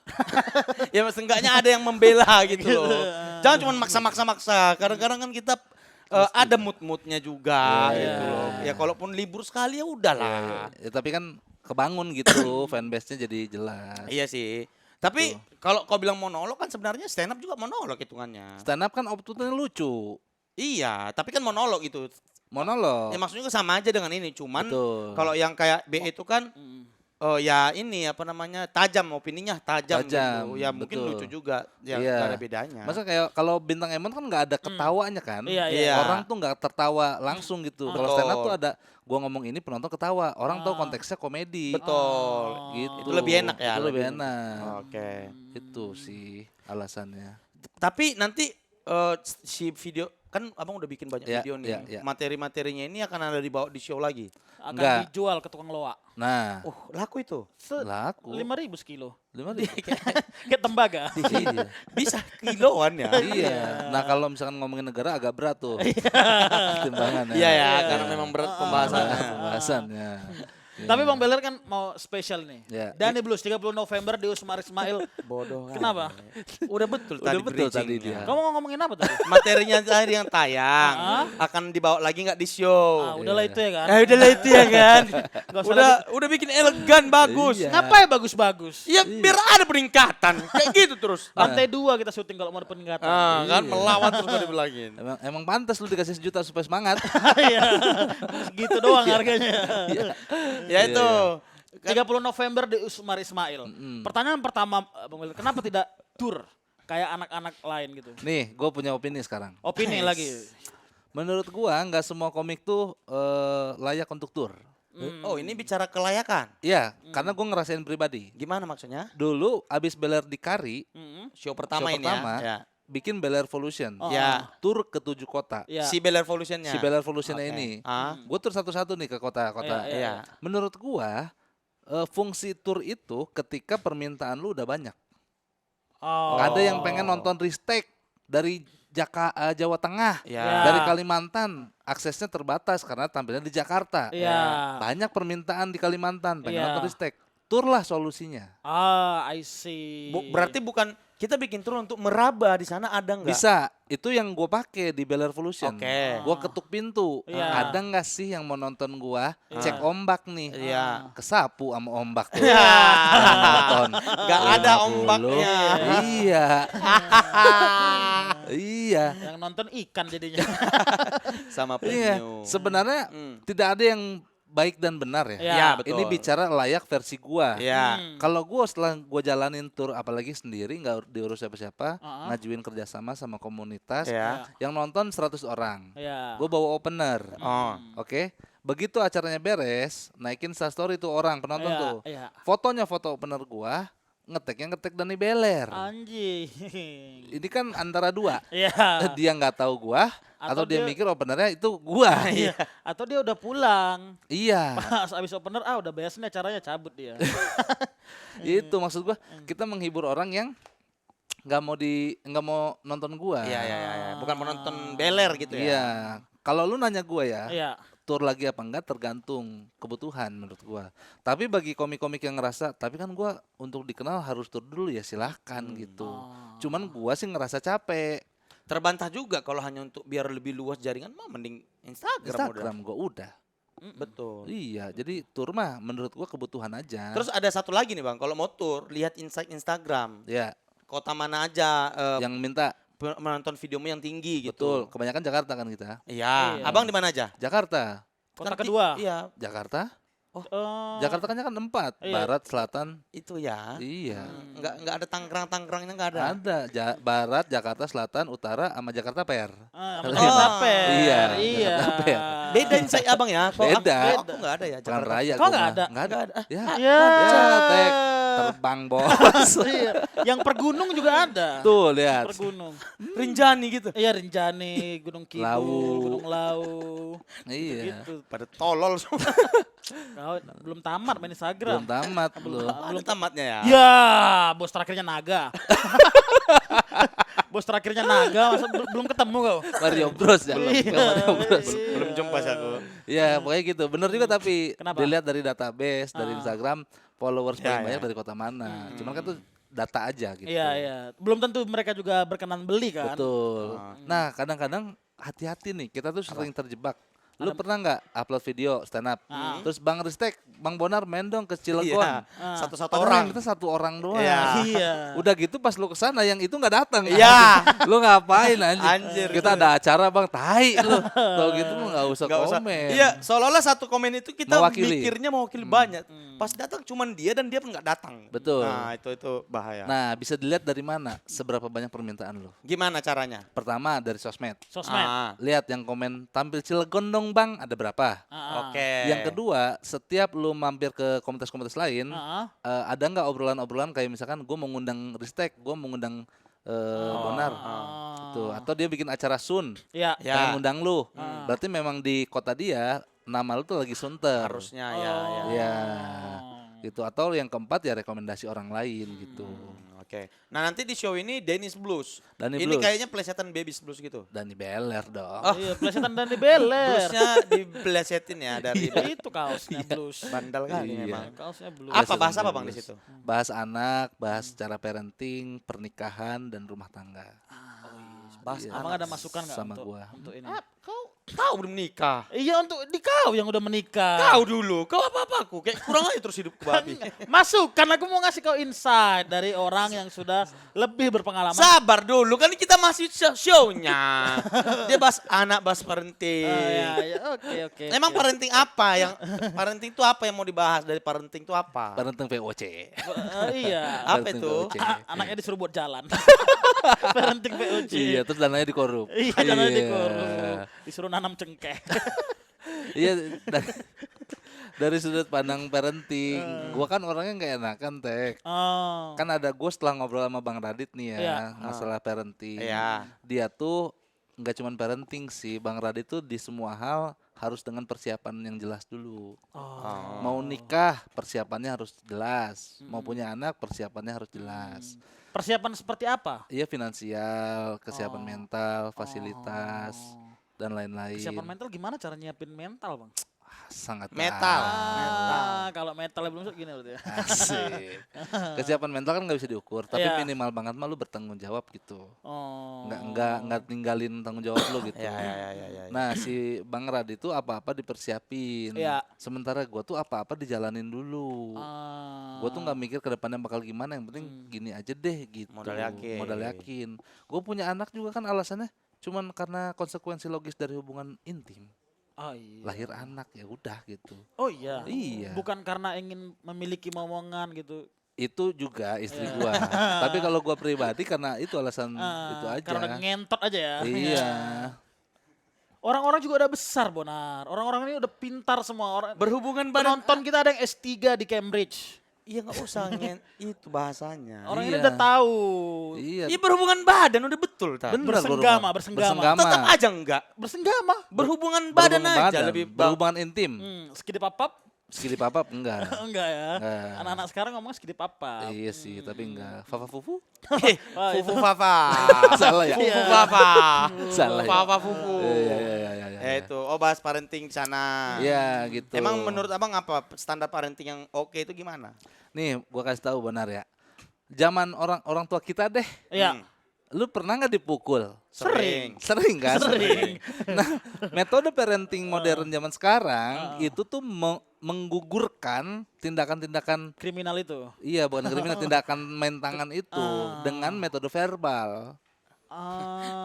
Ya seenggaknya ada yang membela gitu loh. Jangan cuma maksa-maksa. Kadang-kadang kan kita ada mood-moodnya juga Iya. gitu loh. Ya kalaupun libur sekali ya udahlah. Ya, tapi kan kebangun gitu, fanbase-nya jadi jelas. Iya sih. Tapi kalau kau bilang monolog kan sebenarnya stand up juga monolog hitungannya. Stand up kan outputnya lucu. Iya, tapi kan monolog itu. Monolog. Ya maksudnya sama aja dengan ini, cuman Betul. kalau yang kayak B itu kan ya ini apa namanya tajam opininya tajam Tajam, gitu. Ya mungkin betul. lucu juga, ya Iya. nggak ada bedanya. Masa kayak kalau bintang Emon kan nggak ada ketawanya kan? Iya, iya. Orang tuh nggak tertawa langsung gitu. Kalau stand up Betul. tuh ada gua ngomong ini penonton ketawa. Orang tahu konteksnya komedi. Betul. Gitu. Itu lebih enak ya. Itu lebih enak. Oke. Itu sih alasannya. Tapi nanti si video kan abang udah bikin banyak Ya, video nih. ya, ya. Materi-materinya ini akan ada dibawa di show lagi. Akan Enggak. dijual ke tukang loak. Nah, Oh laku itu. laku. 5.000 sekilo. 5.000. Kayak tembaga. Iya. Bisa kiloan ya. Iya. Nah kalau misalkan ngomongin negara agak berat tuh. Timbangannya. Iya ya, karena memang berat pembahasannya. Pembahasannya. Tapi Bang Beler kan mau spesial nih. Ya. Dani Blues 30 November di Usmar Ismail. Bodoh. Kenapa? Udah betul Udah tadi betul tadi bridgingnya. dia. Kamu mau ngomongin apa tadi? Materinya tadi yang tayang akan dibawa lagi nggak di show? Ah, udahlah itu ya kan. Udahlah itu ya kan. Nggak usah udah bikin elegan bagus. Iya. Ngapain bagus-bagus? Ya biar ada peningkatan. Kayak gitu terus. Lantai 2 kita syuting kalau mau ada peningkatan. Kan melawan terus gue dibilangin. Emang pantas lu dikasih 1 juta supaya semangat. Iya. Gitu doang harganya. Ya itu. 30 November di Usmar Ismail. Pertanyaan pertama Bang Beler, kenapa tidak tour kayak anak-anak lain gitu? Nih, gue punya opini sekarang. Opini lagi. Menurut gua nggak semua komik tuh layak untuk tur. Oh ini bicara kelayakan. Iya, karena gua ngerasain pribadi. Gimana maksudnya? Dulu abis Bel Air di Kari, Show pertama show ini pertama, ya. bikin Bel Air Evolution. Ya. Tur ke 7 kota. Ya. Si Bel Evolutionnya. Si Bel Air Evolution Oke. ini. Ah. Gue tur satu-satu nih ke kota-kota. Iya. Menurut gua fungsi tur itu ketika permintaan lu udah banyak. Oh. Ada yang pengen nonton Ristek dari Jawa Tengah, Ya. dari Kalimantan, aksesnya terbatas karena tampilnya di Jakarta. Iya. Banyak permintaan di Kalimantan, pengen Iya. nonton Ristek. Tur lah solusinya. Ah, I see. Berarti bukan kita bikin tour untuk meraba di sana ada nggak? Bisa, itu yang gue pakai di Bel Air Evolution. Oke. Gue ketuk pintu. Iya. Ada nggak sih yang mau nonton gua? Cek ombak nih. Iya. Kesapu sama ombak tuh. Ya. Yang nonton. Nggak ada 50. ombaknya. Iya. Iya. Yang nonton ikan jadinya. Sama Iya. premium. Sebenarnya tidak ada yang baik dan benar ya. Iya. Ya, betul. Ini bicara layak versi gua. Ya. Kalau gua setelah gua jalanin tur apalagi sendiri nggak diurus siapa-siapa, ngajuin kerjasama sama komunitas, Ya. yang nonton 100 orang. Iya. Gue bawa opener. Oh. Oke. Begitu acaranya beres, naikin story tuh orang penonton Iya, tuh. iya. Fotonya foto opener gua, ngetek Dani Beler. Anjing. Ini kan antara dua. Iya. Dia nggak tahu gua atau dia dia- mikir openernya itu gua. Iya. Atau dia udah pulang. Iya. Pas abis opener, udah beres nih acaranya, cabut dia. Itu maksud gua, kita menghibur orang yang nggak mau nonton gua. Iya, iya, iya. Bukan menonton beler gitu ya. Iya. Kalau lu nanya gua ya, Iya. tur lagi apa enggak tergantung kebutuhan menurut gua. Tapi bagi komik-komik yang ngerasa, tapi kan gua untuk dikenal harus tur dulu ya silahkan gitu. Cuman gua sih ngerasa capek. Terbantah juga kalau hanya untuk biar lebih luas jaringan mah mending Instagram, Instagram gua udah. Betul. Iya, jadi tur mah menurut gua kebutuhan aja. Terus ada satu lagi nih Bang, kalau mau tour lihat insight Instagram. ya, Kota mana aja yang minta menonton videomu yang tinggi betul, gitu. kebanyakan Jakarta kan kita. Iya. Iya. Abang di mana aja? Jakarta. Kota Kan kedua. Iya, Jakarta. Eh, Jakarta kan 4, Iya. barat, selatan. itu ya. Iya. Enggak ada Tangerang-Tangerangnya enggak ada. Ada barat, Jakarta Selatan, utara sama Jakarta Per. sama Jakarta Per. Iya, Iya. Jakarta Per. Beda insight Abang ya. Kalau Beda. Aku enggak ada ya Pekan Jakarta. raya Kok gua nggak mah. ada? Nggak ada. Ya. Ya. Ya, Tek. terbang bos. Iya. Yang per gunung juga ada. Tuh lihat. Per gunung. Rinjani gitu. Iya Rinjani, Gunung Kidul, Lawu. Gunung Lawu. Iya. Gitu. Pada tolol semua. Kau belum tamat main Instagram. Belum tamat belum. Ada tamatnya ya. Ya, bos terakhirnya naga. Bos terakhirnya naga, masa belum ketemu kau? Mario Bros ya. Iya. Mario Bros. Belum jumpa sih aku. Iya, pokoknya gitu. Bener juga tapi Kenapa? dilihat dari database, dari Instagram, followers Ya, paling ya. banyak dari kota mana. Cuman kan tuh data aja gitu. Iya, iya. Belum tentu mereka juga berkenan beli kan? Betul. Nah, kadang-kadang hati-hati nih, kita tuh sering terjebak. Lu pernah nggak upload video stand up? Terus Bang Ristek, Bang Bonar main dong ke Cilegon. Iya. Satu-satu Padahal orang. yang kita satu orang doang. Iya. Iya. Udah gitu pas lu kesana yang itu nggak datang. Iya. Lu ngapain anjir? Anjir. Kita ada acara Bang, tai lu. Tau gitu mah nggak usah Nggak usah. komen. Iya, seolah-olah satu komen itu kita Mewakili. mikirnya mewakili banyak. Pas datang cuman dia dan dia pun nggak datang. Betul. Nah, itu bahaya. Nah, bisa dilihat dari mana seberapa banyak permintaan lu. Gimana caranya? Pertama dari sosmed. Sosmed. Lihat yang komen tampil Cilegon dong Bang, ada berapa? Oke. Yang kedua, setiap lu mampir ke komunitas-komunitas lain, ada nggak obrolan-obrolan kayak misalkan gue mau ngundang Ristek, gue mau ngundang Bonar, gitu. Atau dia bikin acara Sun, Iya. Ya. pengen ngundang lu, berarti memang di kota dia nama lu tuh lagi sunter. Harusnya ya. Ya, gitu. Atau yang keempat ya rekomendasi orang lain gitu. Oke. Nah, nanti di show ini Dennis Blues. Danny Ini Blues. kayaknya plesetan Babies Blues gitu. Dan di Beler dong. Iya, plesetan dan di beler. Bluesnya diplesetin ya dari Itu kaosnya blues. bandel kali Iya. memang. Kaosnya blues. Apa bahasa apa Blues. Bang di situ? Bahas anak, bahas cara parenting, pernikahan dan rumah tangga. Bahas Iya. Abang ada masukan nggak Sama untuk, gua. untuk ini? Kau belum nikah. Iya untuk di kau yang udah menikah. Kau dulu, kau apa aku? Kayak kurang aja terus hidupku babi. Masukan, aku mau ngasih kau insight dari orang yang sudah lebih berpengalaman. Sabar dulu, kan kita masih show-nya. Dia bahas anak, bahas parenting. Ya, oke. Emang parenting apa yang parenting itu apa yang mau dibahas dari parenting itu apa? Parenting VOC. Iya. Apa Parenting itu? VOC. Anaknya disuruh buat jalan. Parenting POC. Iya, terus dananya dikorup. Iya, jangan dikorup. Disuruh nanam cengkeh. Iya, dari sudut pandang parenting, gua kan orangnya nggak enakan, Tek. Oh. Kan ada gue setelah ngobrol sama Bang Radit nih ya, Iya. masalah parenting. Iya. Dia tuh nggak cuma parenting sih, Bang Radit tuh di semua hal harus dengan persiapan yang jelas dulu. Oh. Mau nikah, persiapannya harus jelas. Mau punya anak, persiapannya harus jelas. Persiapan seperti apa? Iya, finansial, kesiapan mental, fasilitas, dan lain-lain. Persiapan mental gimana cara nyiapin mental, Bang? Sangat Metal. Kalau mentalnya belum gini berarti ya. Asik. Kesiapan mental kan nggak bisa diukur, tapi Iya. minimal banget mah lu bertanggung jawab gitu. Oh. Nggak tinggalin tanggung jawab lu gitu. Ya. Nah, si Bang Rad itu apa-apa dipersiapin. Iya. Sementara gua tuh apa-apa dijalanin dulu. Gua tuh nggak mikir ke depannya bakal gimana, yang penting gini aja deh gitu. Modal yakin. Modal yakin. Gue punya anak juga kan alasannya cuman karena konsekuensi logis dari hubungan intim. Oh iya. Lahir anak ya udah gitu. Oh iya. Iya. Bukan karena ingin memiliki momongan gitu. Itu juga istri gua. Tapi kalau gua pribadi karena itu alasan itu aja. Karena ngentot aja ya. Iya. Orang-orang juga udah besar, Bonar. Orang-orang ini udah pintar semua. Orang Berhubungan badan. penonton kita ada yang S3 di Cambridge. Iya nggak usah itu bahasanya. Orang ini Iya. udah tahu. Iya. Iya berhubungan badan udah betul tak? Bener, Bersenggama, berhubungan. bersenggama. Tetap aja enggak. Bersenggama. Berhubungan badan Berhubungan aja badan, lebih berhubungan intim. Skidi papap? Skidi papap enggak. Enggak ya. Enggak. Anak-anak sekarang ngomong skidi papap. Iya sih, tapi enggak. Fafa fufu? Fufu Fafa. Salah ya? Fufu Fafa. Salah ya? Fafa Fufu. Iya. Ya itu, bahas parenting di sana. Iya, gitu. Emang menurut abang apa standar parenting yang oke itu gimana? Nih, gua kasih tahu benar ya. Zaman orang tua kita deh. Iya. Lu pernah nggak dipukul? Sering. Sering kan? Sering. Nah, metode parenting modern zaman sekarang itu tuh menggugurkan tindakan-tindakan, Kriminal itu. iya bukan kriminal, tindakan main tangan itu dengan metode verbal.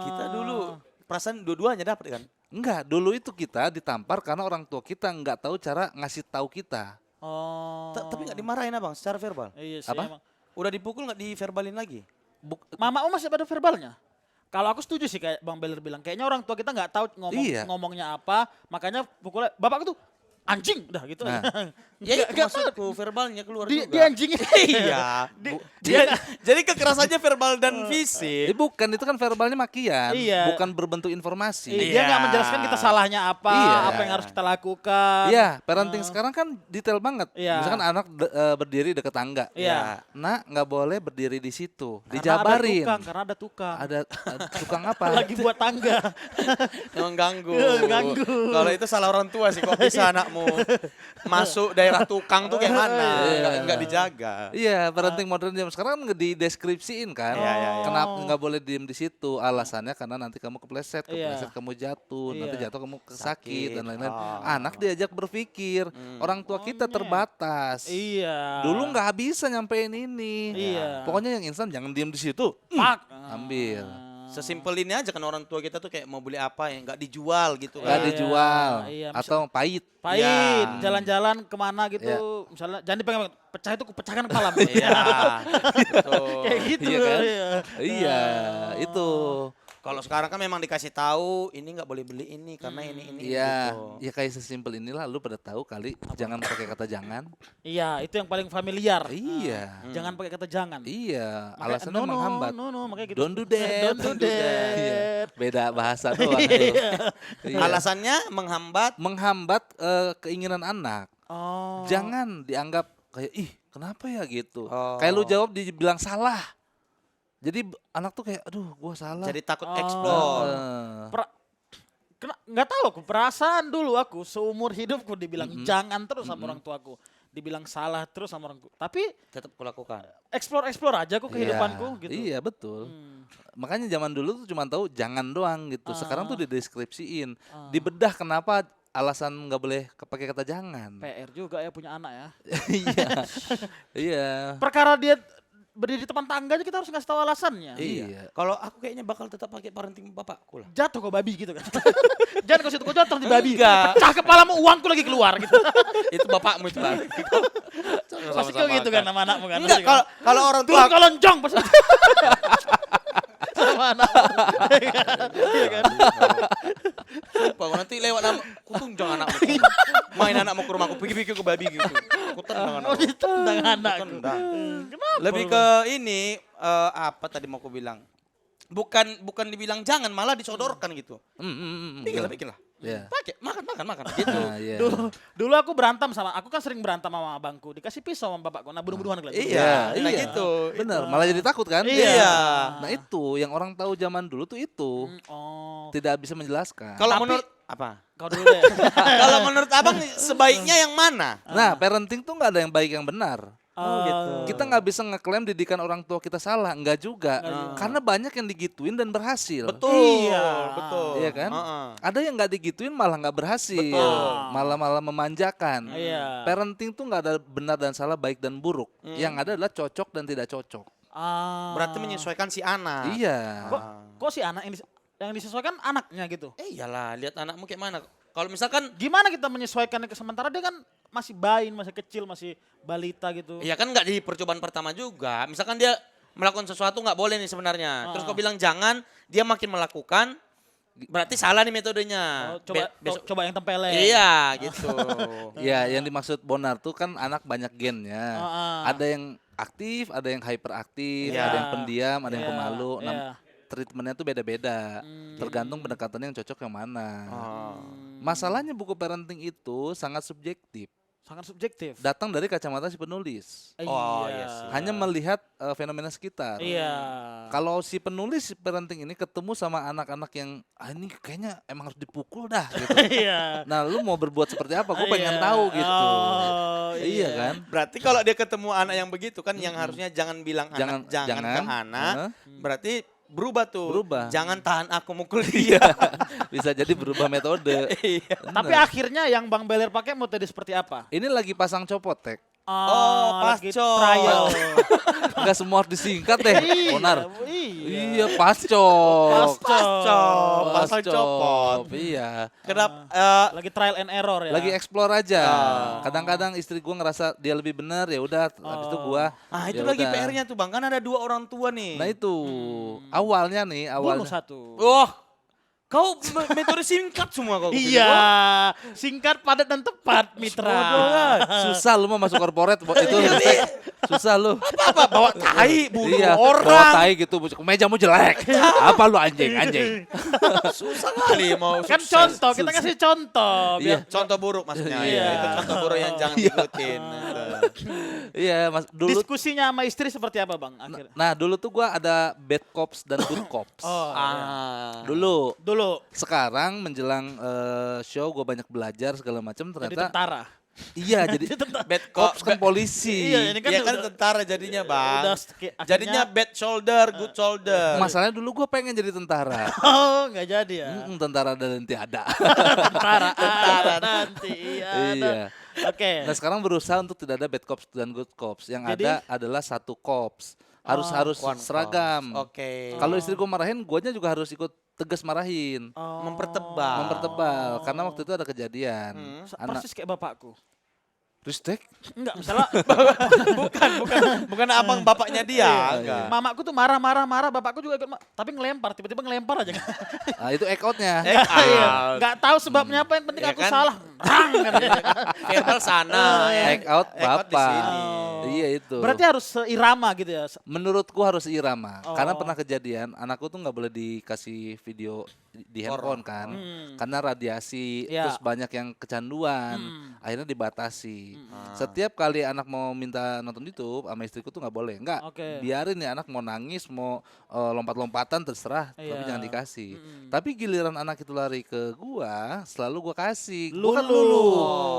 Kita dulu perasaan dua-duanya dapat kan? Enggak, dulu itu kita ditampar karena orang tua kita nggak tahu cara ngasih tahu kita. Oh. Tapi nggak dimarahin abang secara verbal. Iya sih. Apa? Emang. Udah dipukul nggak diverbalin lagi? Mama masih pada verbalnya. Kalau aku setuju sih kayak Bang Beler bilang, kayaknya orang tua kita nggak tahu Iya. ngomongnya apa, makanya pukulnya bapak tuh anjing, udah gitu. Nah, Ya itu Nggak maksudku, verbalnya keluar Dia juga. anjingnya. Iya. Dia Jadi kekerasannya verbal dan fisik. Bukan, itu kan verbalnya makian, Iya. bukan berbentuk informasi. dia nggak menjelaskan kita salahnya apa, Iya. apa yang harus kita lakukan. Iya, parenting sekarang kan detail banget. Iya. Misalkan anak berdiri dekat tangga. Iya. Nak nggak boleh berdiri di situ, Karena dijabarin. ada tukang, karena ada tukang. Ada tukang apa? Lagi buat tangga. Emang ganggu. Ganggu. Kalau itu salah orang tua sih, kok bisa anakmu masuk daerah tukang tuh kayak mana? Nggak dijaga. Iya, parenting modern zaman sekarang kan dideskripsiin kan. Iya, iya, iya. Kenapa nggak boleh diem di situ? Alasannya karena nanti kamu kepleset, Iya. kamu jatuh, nanti Iya. jatuh kamu sakit dan lain-lain. Oh. Anak diajak berpikir. Orang tua kita terbatas. Iya. Dulu nggak bisa nyampein ini. Iya. Pokoknya yang instan jangan diem di situ. Pak. Ambil. Sesimpel ini aja kan orang tua kita tuh kayak mau beli apa yang nggak dijual gitu Nggak kan. dijual. Iya, Atau pahit. Pahit, Iya. jalan-jalan kemana gitu, misalnya jangan dipegang, pecah itu kupecahkan kepala. Iya. Betul. Kayak gitu. Iya kan? Iya. Iya, itu. Kalau sekarang kan memang dikasih tahu ini nggak boleh beli ini karena ini Iya, gitu. ya kayak sesimpel inilah lu pada tahu kali jangan pakai kata jangan. Iya, itu yang paling familiar. Iya. Jangan pakai kata jangan. Iya, Makanya, alasannya menghambat. makanya gitu. Don't do that. Don't do that. Iya, beda bahasa doang. Iya. Iya. Alasannya Menghambat keinginan anak. Oh. Jangan dianggap kayak ih, kenapa ya gitu. Oh. Kayak lu jawab dibilang salah. Jadi anak tuh kayak aduh, gua salah. jadi takut Oh. explore. Nggak tahu aku, perasaan dulu aku seumur hidupku dibilang jangan terus sama orang tuaku. Dibilang salah terus sama orang tua. Tapi Tetap kulakukan. explore aja aku kehidupanku Iya, gitu. Iya, betul. Makanya zaman dulu tuh cuma tahu jangan doang gitu. Sekarang tuh dideskripsiin. Dibedah kenapa alasan nggak boleh pakai kata jangan. PR juga ya punya anak ya. Iya. Iya. Perkara dia berdiri di depan tangga aja kita harus ngasih tahu alasannya. Iya. Kalau aku kayaknya bakal tetap pakai parenting bapakku lah. Jatuh kok babi gitu kan. Jangan kau situ kau jatuh di babi. Enggak. Pecah kepalamu, uangku lagi keluar gitu. Itu bapakmu itu lah. Pasti kau gitu kan sama anakmu kan. Enggak, kalau orang tua turun kolonjong pas sama anak. Iya kan? Sumpah, nanti lewat nama, aku tunjang anakmu. Main anakmu ke rumahku, pergi-pergi ke babi gitu. Aku tendang Mau anakmu. ditendang anakku. Tendang. Kenapa? Lebih ke ini, apa tadi mau aku bilang? Bukan dibilang jangan, malah disodorkan gitu. Bikin lah. Iya. Pakai, makan gitu. Nah, iya. Dulu aku berantem sama, aku kan sering berantem sama abangku. Dikasih pisau sama bapakku, nah bunuh-bunuhan lagi. Iya, nah iya. gitu. Bener, malah jadi takut kan? Iya. Nah itu yang orang tahu zaman dulu tuh itu Oh, tidak bisa menjelaskan. Kalau Tapi- menurut apa? kau dulu deh. Kalau menurut abang sebaiknya yang mana? Nah, parenting tuh nggak ada yang baik yang benar. Oh, gitu. Kita nggak bisa ngeklaim didikan orang tua kita salah, nggak juga. Karena banyak yang digituin dan berhasil. Betul. Iya. Betul. Iya kan? Heeh. Ada yang nggak digituin malah nggak berhasil, Betul. malah memanjakan. Iya. Parenting tuh nggak ada benar dan salah, baik dan buruk. Yang ada adalah cocok dan tidak cocok. Berarti menyesuaikan si anak. Iya. Kok si anak yang disesuaikan anaknya gitu? Iyalah, lihat anakmu kayak mana. Kalau misalkan Gimana kita menyesuaikannya ke sementara dia kan masih bayi, masih kecil, masih balita gitu. ya kan nggak di percobaan pertama juga. Misalkan dia melakukan sesuatu nggak boleh nih sebenarnya. Terus kau bilang jangan, dia makin melakukan. Berarti salah nih metodenya. Oh, coba Besok. coba yang tempeleng. Iya, gitu. Ya, yang dimaksud Bonar tuh kan anak banyak gennya. Heeh. Ada yang aktif, ada yang hyperaktif, Iya. ada yang pendiam, ada yang Iya, pemalu. Nah, iya. treatmentnya tuh beda-beda. Tergantung pendekatan yang cocok yang mana. Oh. Masalahnya buku parenting itu sangat subjektif. Sangat subjektif. Datang dari kacamata si penulis. Oh, iya sih. Hanya melihat fenomena sekitar. Iya. Kalau si penulis parenting ini ketemu sama anak-anak yang ini kayaknya emang harus dipukul dah gitu. Iya. Nah, lu mau berbuat seperti apa? Gue pengen Iya. tahu gitu. Oh, Iya kan? Berarti kalau dia ketemu anak yang begitu kan yang harusnya jangan bilang Jangan- anak, jangan ke jangan. anak. Berarti berubah tuh. Berubah. Jangan tahan aku mukul dia. Bisa jadi berubah metode. Iya. Tapi akhirnya yang Bang Beler pakai metode seperti apa? Ini lagi pasang copotek. Lagi pascol. trial. Enggak semua harus disingkat deh. Bonar. Iya. Iya, pascok. Pascop, pasang Pascop. copot. Iya. Kenapa? Lagi trial and error ya. Lagi explore aja. Kadang-kadang istri gua ngerasa dia lebih benar, ya udah habis itu gua. itu ya lagi udah. PR-nya tuh Bang, kan ada 2 orang tua nih. Nah itu awalnya nih, bunuh awalnya. satu. Wah, Kau metode singkat semua kau. Iya, singkat, padat dan tepat, Mitra. Susah lu mau masuk corporate itu Ristek. Susah lu. Apa bawa tai bunuh Iya, bawa orang. tai gitu, mejamu jelek. Apa lu anjing? Susah kali mau Kan sukses. contoh, kita kasih contoh. Iya. Contoh buruk maksudnya. Iya. Itu contoh buruk yang jangan diikutin. Iya, Mas. Dulu Diskusinya sama istri seperti apa, Bang? Akhirnya. Nah, dulu tuh gua ada bad cops dan good cops. Oh, Dulu. dulu Sekarang menjelang show gue banyak belajar segala macam jadi ternyata tentara. iya jadi Bad cops kan polisi. Iya, ini kan Iya kan udah- tentara jadinya bang. udah akhirnya- Jadinya bad shoulder, good shoulder. Masalahnya dulu gue pengen jadi tentara. Oh, nggak jadi ya. Tentara dan nanti ada. Tentara nanti ada. Iya. Oke. Nah sekarang berusaha untuk tidak ada bad cops dan good cops. Yang Jadi? ada adalah satu cops. Harus One seragam. cops. Oke. Kalau istri gue marahin, guanya juga harus ikut tegas marahin. Oh. Mempertebal. Karena waktu itu ada kejadian. Anak Persis kayak bapakku. Ristek. Enggak, misalnya Bukan abang bapaknya dia. Enggak. mamaku tuh marah, bapakku juga ikut, tapi ngelempar, tiba-tiba ngelempar aja. Nah, itu act out-nya. Iya. Nggak tahu sebabnya apa, yang penting Ya aku kan? salah. Rang, katanya. Verbal sana. Act out Act out di bapak. sini. Iya itu. Berarti harus seirama gitu ya. Menurutku harus irama. Oh. Karena pernah kejadian anakku tuh nggak boleh dikasih video di handphone kan. Karena radiasi Ya. terus banyak yang kecanduan. Akhirnya dibatasi. Setiap kali anak mau minta nonton YouTube sama istriku tuh nggak boleh. Enggak. Oke. Biarin nih anak mau nangis, mau lompat-lompatan terserah, tapi Iya. jangan dikasih. Tapi giliran anak itu lari ke gua, selalu gua kasih. Lu Gua kan dulu. dulu.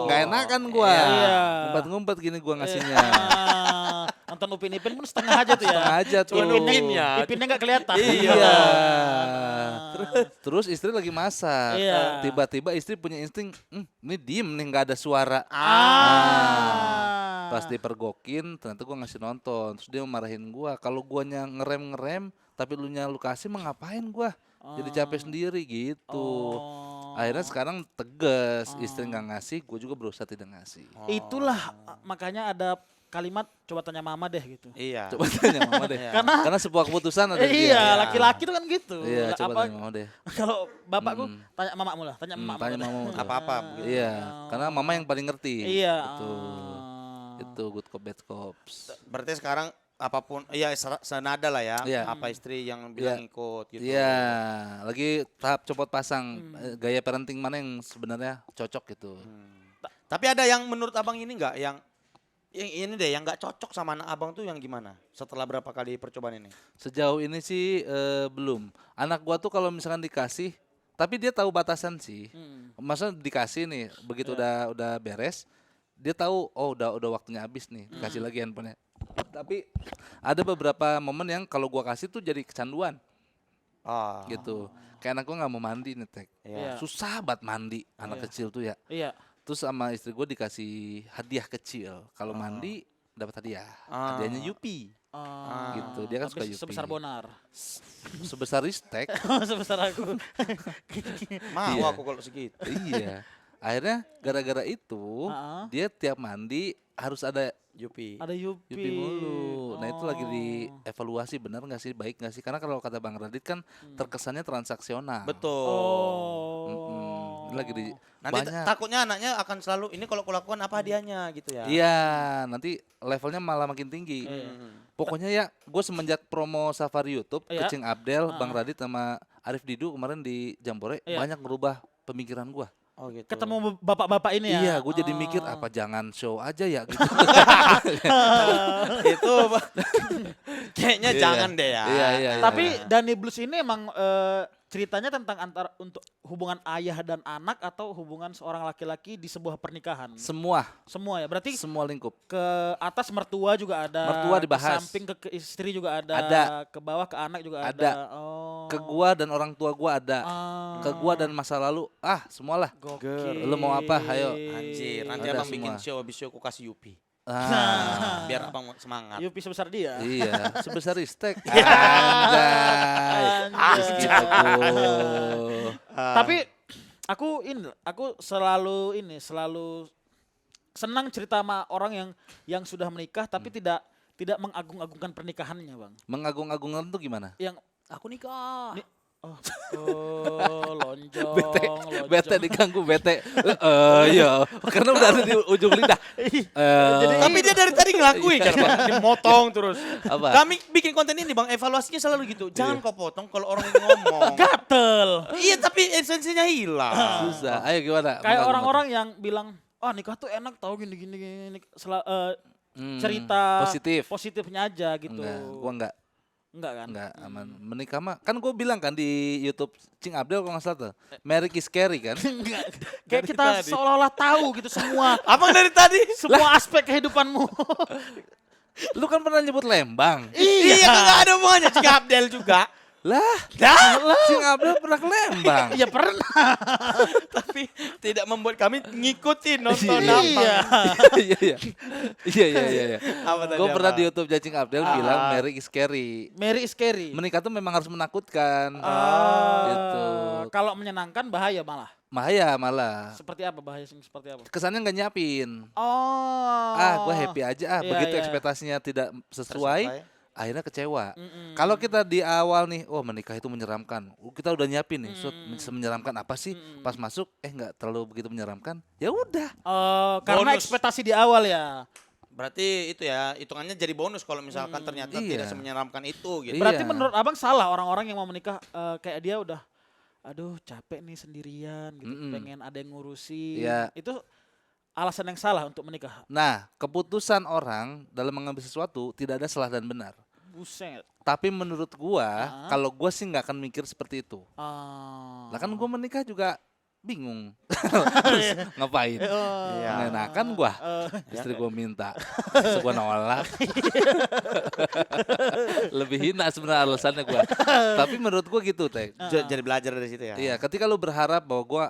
Nggak enakan gua. Iya. Ngumpet-ngumpet gini gua ngasihnya. Ah, nonton Upin Ipin pun setengah aja tuh ya. Setengah aja tuh. Ipinnya. Ipinnya nggak kelihatan. Iya. Ah. Terus istri lagi masak. Iya. Tiba-tiba istri punya insting, ini diem nih nggak ada suara. Ah. Pas dipergokin, ternyata gua ngasih nonton. Terus dia marahin gua. Kalau guanya ngerem, tapi lu nya lu kasih mah ngapain gua? Jadi capek sendiri gitu. Oh. Akhirnya sekarang tegas, istri nggak ngasih, gue juga berusaha tidak ngasih. Itulah makanya ada kalimat coba tanya mama deh gitu. Iya. Coba tanya mama deh. Karena sebuah keputusan ada di dia. Iya, laki-laki tuh kan gitu. Iya, coba Apa- tanya mama deh. Kalau bapakku tanya mamamu lah, tanya mamamu. Tanya lah. mama. tuh. Apa-apa. Iya, karena mama yang paling ngerti. Iya. Betul. Itu good cop bad cops. Berarti sekarang apapun, ya senada lah ya. Iya. Apa istri yang bilang ikut gitu. Iya, lagi tahap copot pasang gaya parenting mana yang sebenarnya cocok gitu. Tapi ada yang menurut abang ini enggak yang ini deh yang nggak cocok sama anak abang tuh yang gimana? Setelah berapa kali percobaan ini? Sejauh ini sih belum. Anak gua tuh kalau misalkan dikasih, tapi dia tahu batasan sih. Maksudnya dikasih nih, begitu udah beres, dia tahu oh udah waktunya habis nih, dikasih lagi handphonenya. Tapi ada beberapa momen yang kalau gua kasih tuh jadi kecanduan Ah. gitu. Kayak anak gua nggak mau mandi nih, Tek. Iya. Susah banget mandi anak kecil tuh ya. Iya. Terus sama istri gue dikasih hadiah kecil. Kalau mandi dapat hadiah. Hadiahnya Yupi. Ah. Gitu. Dia kan suka Habis Yupi. sebesar bonar. Sebesar ristek. Sebesar aku. Mau Iya. aku kalau segitu. Iya. Akhirnya gara-gara itu Ah. dia tiap mandi harus ada Yupi. Ada Yupi. Yupi mulu. Nah itu lagi dievaluasi benar nggak sih, baik nggak sih? Karena kalau kata Bang Radit kan terkesannya transaksional. Betul. Oh. Ini lagi di Nanti banyak. takutnya anaknya akan selalu ini kalau kulakukan apa hadiahnya gitu ya. Iya, nanti levelnya malah makin tinggi. Pokoknya ya, gue semenjak promo Safari YouTube, Iya. Kecing Abdel, Bang Radit sama Arif Didu kemarin di Jambore, Iya. banyak merubah pemikiran gue. Oh gitu. Ketemu bapak-bapak ini ya. Iya, gue jadi mikir apa jangan show aja ya gitu. Itu kayaknya Iya. jangan deh ya. Iya. Tapi Dani Blues ini emang ceritanya tentang antara untuk hubungan ayah dan anak atau hubungan seorang laki-laki di sebuah pernikahan. Semua Semua ya. Berarti lingkup. ke atas mertua juga ada. Mertua dibahas. Ke samping ke istri juga ada. Ada. Ke bawah ke anak juga ada. Ada. Oh. Ke gua dan orang tua gua ada. Ke gua dan masa lalu, semualah. Gokil. Lu mau apa? Hayo. Anjir, nanti Ada abang bikin semua. show, habis show aku kasih Yupi. Ah. Biar abang semangat. Yupi sebesar dia. Iya, sebesar ristek. Anjay. Anjay. Gitu, bro. Tapi aku selalu senang cerita sama orang yang sudah menikah tapi tidak mengagung-agungkan pernikahannya, Bang. Mengagung-agungkan tuh gimana? Yang Aku nikah. Lonjong, Bete, lonjong. bete diganggu bete. Iya, karena udah ada di ujung lidah. Tapi dia dari tadi ngelakuin kan Bang, dimotong terus. Apa? Kami bikin konten ini Bang, evaluasinya selalu gitu. Jangan kau potong kalau orang ini ngomong. Gatel. Iya, tapi esensinya hilang. Susah. Ayo gimana? Kayak Makan, orang-orang yang bilang, nikah tuh enak tahu gini. Cerita positifnya aja gitu. Enggak, gua enggak. Enggak kan? Enggak aman. Menikah mah kan gue bilang kan di YouTube Cing Abdel kalau nggak salah tuh. Marriage is scary kan? Enggak. Kayak kita seolah-olah tahu gitu semua. Abang dari tadi. Semua aspek kehidupanmu. Lu kan pernah nyebut Lembang. Iya, kagak ada hubungannya. Cik Abdel juga. Lah, Cing Abdel pernah ke Lembang. Iya pernah. Tapi tidak membuat kami ngikutin nonton Iya. Iya. Apa tadi, Gue pernah apa? di YouTube Cing Abdel bilang marriage is scary. Mary is scary. Menikah tuh memang harus menakutkan. Gitu. Kalau menyenangkan bahaya malah. Bahaya malah. Seperti apa bahaya seperti apa? Kesannya nggak nyiapin. Oh. Gue happy aja. Iya, Begitu iya. ekspektasinya tidak sesuai, akhirnya kecewa. Mm-mm. Kalau kita di awal nih, menikah itu menyeramkan. Kita udah nyiapin nih, semenyeramkan apa sih? Pas masuk, nggak terlalu begitu menyeramkan. Ya udah. Karena Bonus. ekspektasi di awal ya. Berarti itu ya, hitungannya jadi bonus kalau misalkan ternyata tidak Iya. semenyeramkan itu gitu. Iya. Berarti menurut abang salah orang-orang yang mau menikah kayak dia udah, aduh capek nih sendirian gitu, pengen ada yang ngurusin. Iya. Itu alasan yang salah untuk menikah. Nah, keputusan orang dalam mengambil sesuatu tidak ada salah dan benar. Buset. Tapi menurut gua, kalau gua sih nggak akan mikir seperti itu. Lah kan gua menikah juga bingung. Harus ngapain? Iya. Mengenakan gua. Istri gua minta. Terus gua nolak. Lebih hina sebenarnya alasannya gua. Tapi menurut gua gitu, Teh. Jadi belajar dari situ ya. Iya, ketika lu berharap bahwa gua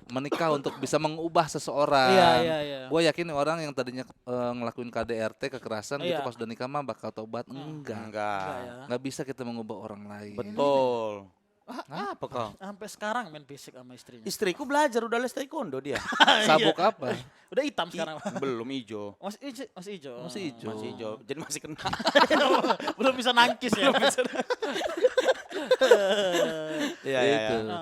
menikah untuk bisa mengubah seseorang. Iya. Gue yakin orang yang tadinya ngelakuin KDRT kekerasan gitu Iya. pas udah nikah mah bakal tobat. Enggak. Enggak. Nggak bisa kita mengubah orang lain. Betul. Apa kau? Sampai sekarang main fisik sama istrinya. Istriku belajar udah les taekwondo dia. Sabuk apa? Udah hitam sekarang. Belum hijau. Masih hijau. Masih hijau. Masih hijau. Jadi masih kena. Belum bisa nangkis ya. Iya, Itu. iya.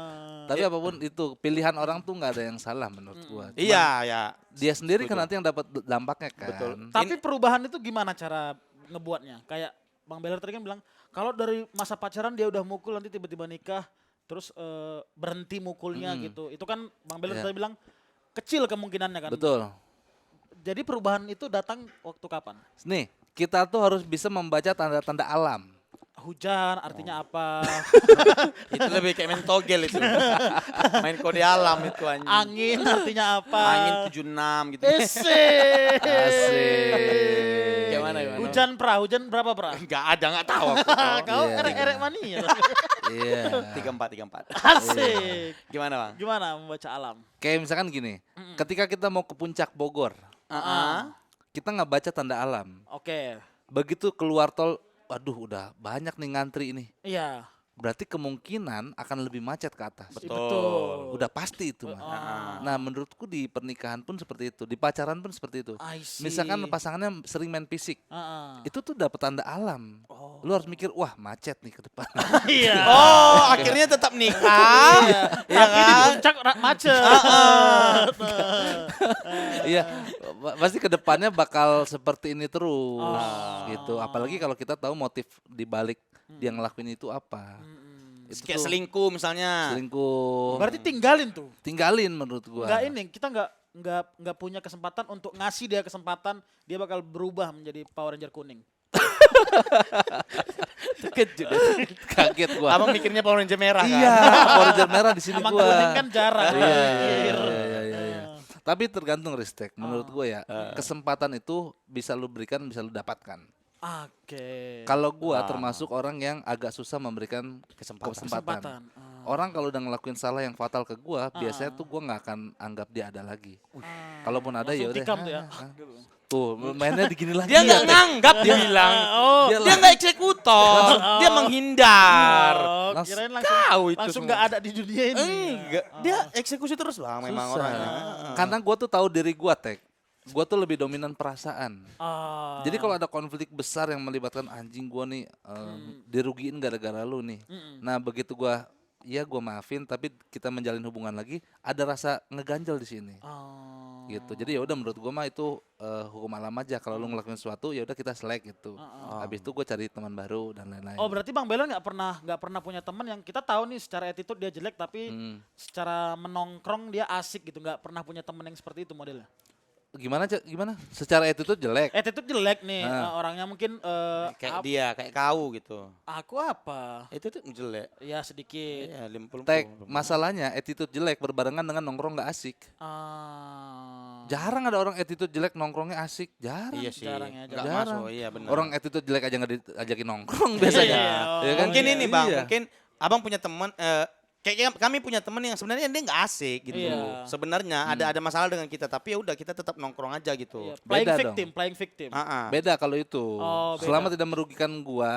Tapi apapun itu pilihan orang tuh nggak ada yang salah menurut gua. Cuman Iya, ya. Dia sendiri kan nanti yang dapat dampaknya kan. Betul. Tapi perubahan itu gimana cara ngebuatnya? Kayak Bang Beler tadi kan bilang, kalau dari masa pacaran dia udah mukul nanti tiba-tiba nikah, terus berhenti mukulnya gitu. Itu kan Bang Beler Iya. tadi bilang kecil kemungkinannya kan. Betul. Jadi perubahan itu datang waktu kapan? Nih, kita tuh harus bisa membaca tanda-tanda alam. Hujan artinya apa? Itu lebih kayak main togel itu. Main kode alam itu anjing. Angin artinya apa? Angin 76 gitu. Asik. Asik. Gimana? Hujan berapa pra? Enggak ada, enggak tahu aku. Kau Iya. erek-erek mania. Iya. 34. Asik. Gimana, Bang? Gimana membaca alam? Kayak misalkan gini, ketika kita mau ke puncak Bogor, kita nggak baca tanda alam. Oke. Begitu keluar tol, waduh udah banyak nih ngantri ini. Iya. Berarti kemungkinan akan lebih macet ke atas. Betul. Udah pasti itu mah. Nah menurutku di pernikahan pun seperti itu, di pacaran pun seperti itu. I see. Misalkan pasangannya sering main fisik, itu tuh dapat tanda alam. Lu harus mikir, wah macet nih ke depan. Iya. Oh, akhirnya tetap nikah. Iya. Iya Tapi di kan? puncak macet. Iya, pasti ke depannya bakal seperti ini terus, gitu. Apalagi kalau kita tahu motif di balik dia ngelakuin itu apa. Itu Kayak tuh selingkuh misalnya. selingkuh. Berarti tinggalin tuh. Tinggalin menurut gua. Enggak ini, kita enggak punya kesempatan untuk ngasih dia kesempatan dia bakal berubah menjadi Power Ranger kuning. Terkejut. Kaget gua. Abang mikirnya Power Ranger merah kan? Iya, Power Ranger merah di sini Sama gua. kuning kan jarang. Iya. Tapi tergantung Ristek. Menurut gua ya, kesempatan itu bisa lu berikan, bisa lu dapatkan. Oke. Kalau gua termasuk orang yang agak susah memberikan kesempatan. Kesempatan. Orang kalau udah ngelakuin salah yang fatal ke gua, biasanya tuh gua nggak akan anggap dia ada lagi. Kalaupun ada ya Langsung udah. tikam tuh ya. Tuh, mainnya digini lagi. Dia nggak nganggap, dia bilang. Dia nggak eksekutor, dia menghindar. Oh, Langsung kirain langsung tahu itu langsung semua. nggak ada di dunia ini. Enggak, dia eksekusi terus lah memang Susah. orangnya. Karena gua tuh tahu diri gua, Tek. Gue tuh lebih dominan perasaan. Ah. Jadi kalau ada konflik besar yang melibatkan anjing gue nih dirugiin gara-gara lu nih. Nah begitu gue maafin, tapi kita menjalin hubungan lagi, ada rasa ngeganjel di sini. Gitu. Jadi ya udah menurut gue mah itu hukum alam aja. Kalau lu ngelakuin sesuatu ya udah kita selek gitu. Habis itu gue cari teman baru dan lain-lain. Oh berarti Bang Belan nggak pernah punya teman yang kita tahu nih secara attitude dia jelek tapi secara menongkrong dia asik gitu, nggak pernah punya teman yang seperti itu modelnya. Gimana gimana? Secara attitude jelek. Attitude jelek nih orangnya mungkin Kayak dia, kayak kau gitu. aku apa? Itu tuh jelek. Ya sedikit. Iya, 50. Masalahnya attitude jelek berbarengan dengan nongkrong nggak asik. Jarang ada orang attitude jelek nongkrongnya asik. Jarang. Iya sih. Jarang ya, Nggak jarang. masuk, iya benar. Orang attitude jelek aja nggak diajakin nongkrong biasanya. Iya. Ya kan? Mungkin ini Bang, Iya. mungkin Abang punya teman kayaknya kami punya teman yang sebenarnya dia nggak asik gitu. Iya. Sebenarnya ada masalah dengan kita, tapi ya udah kita tetap nongkrong aja gitu. Iya, Beda playing victim. Beda kalau itu. Oh, beda. Selama tidak merugikan gua,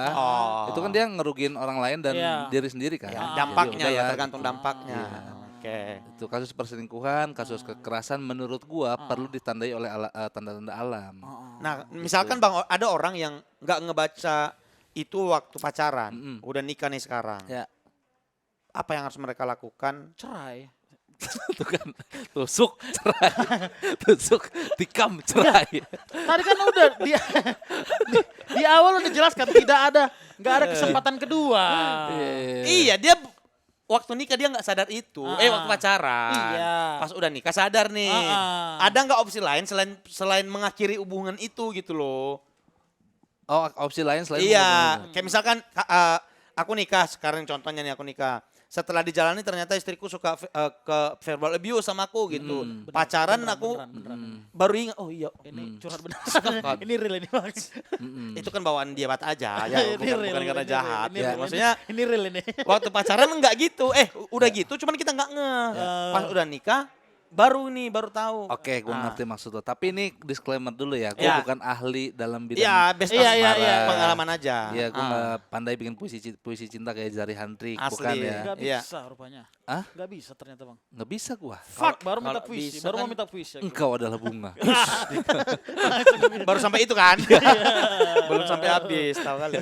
itu kan dia ngerugiin orang lain dan Iya. diri sendiri kan. Ya, Jadi dampaknya ya, udahlah, tergantung gitu. dampaknya. Iya. Oke. Itu kasus perselingkuhan, kasus kekerasan menurut gua perlu ditandai oleh tanda-tanda alam. Nah, misalkan Bang ada orang yang nggak ngebaca itu waktu pacaran, udah nikah nih sekarang. Ya. Apa yang harus mereka lakukan? Cerai. Itu kan tusuk cerai. Tusuk tikam cerai. Tadi kan udah di awal udah jelaskan nggak ada kesempatan kedua. Iya, dia waktu nikah dia nggak sadar itu. Waktu pacaran. Iya. Pas udah nikah sadar nih. Ada nggak opsi lain selain mengakhiri hubungan itu gitu loh? Oh, opsi lain selain Iya, kayak misalkan aku nikah sekarang contohnya nih aku nikah. Setelah dijalani ternyata istriku suka ke verbal abuse sama aku gitu. Pacaran aku beneran. baru ingat, oh iya Ini curhat benar. Kan. Ini real ini Bang. itu kan bawaan dia bat aja ya, Ini bukan real, karena ini jahat. real, ini Ya, real, maksudnya ini real ini. waktu pacaran enggak gitu. Udah gitu cuman kita enggak ngeh. Pas udah nikah baru tahu. Oke, gue ngerti maksud lo. Tapi ini disclaimer dulu ya, gue Ya. bukan ahli dalam bidang. Iya, best pengalaman aja. Iya, gue nggak pandai bikin puisi cinta kayak Zari Handrik, Asli. bukan ya. Nggak Iya. bisa rupanya. Hah? Nggak bisa ternyata Bang. Nggak bisa gue. Fuck, baru minta kalau puisi. bisa Baru mau kan- minta puisi. aku. Engkau adalah bunga. Baru sampai itu kan. Belum sampai habis, tahu kali.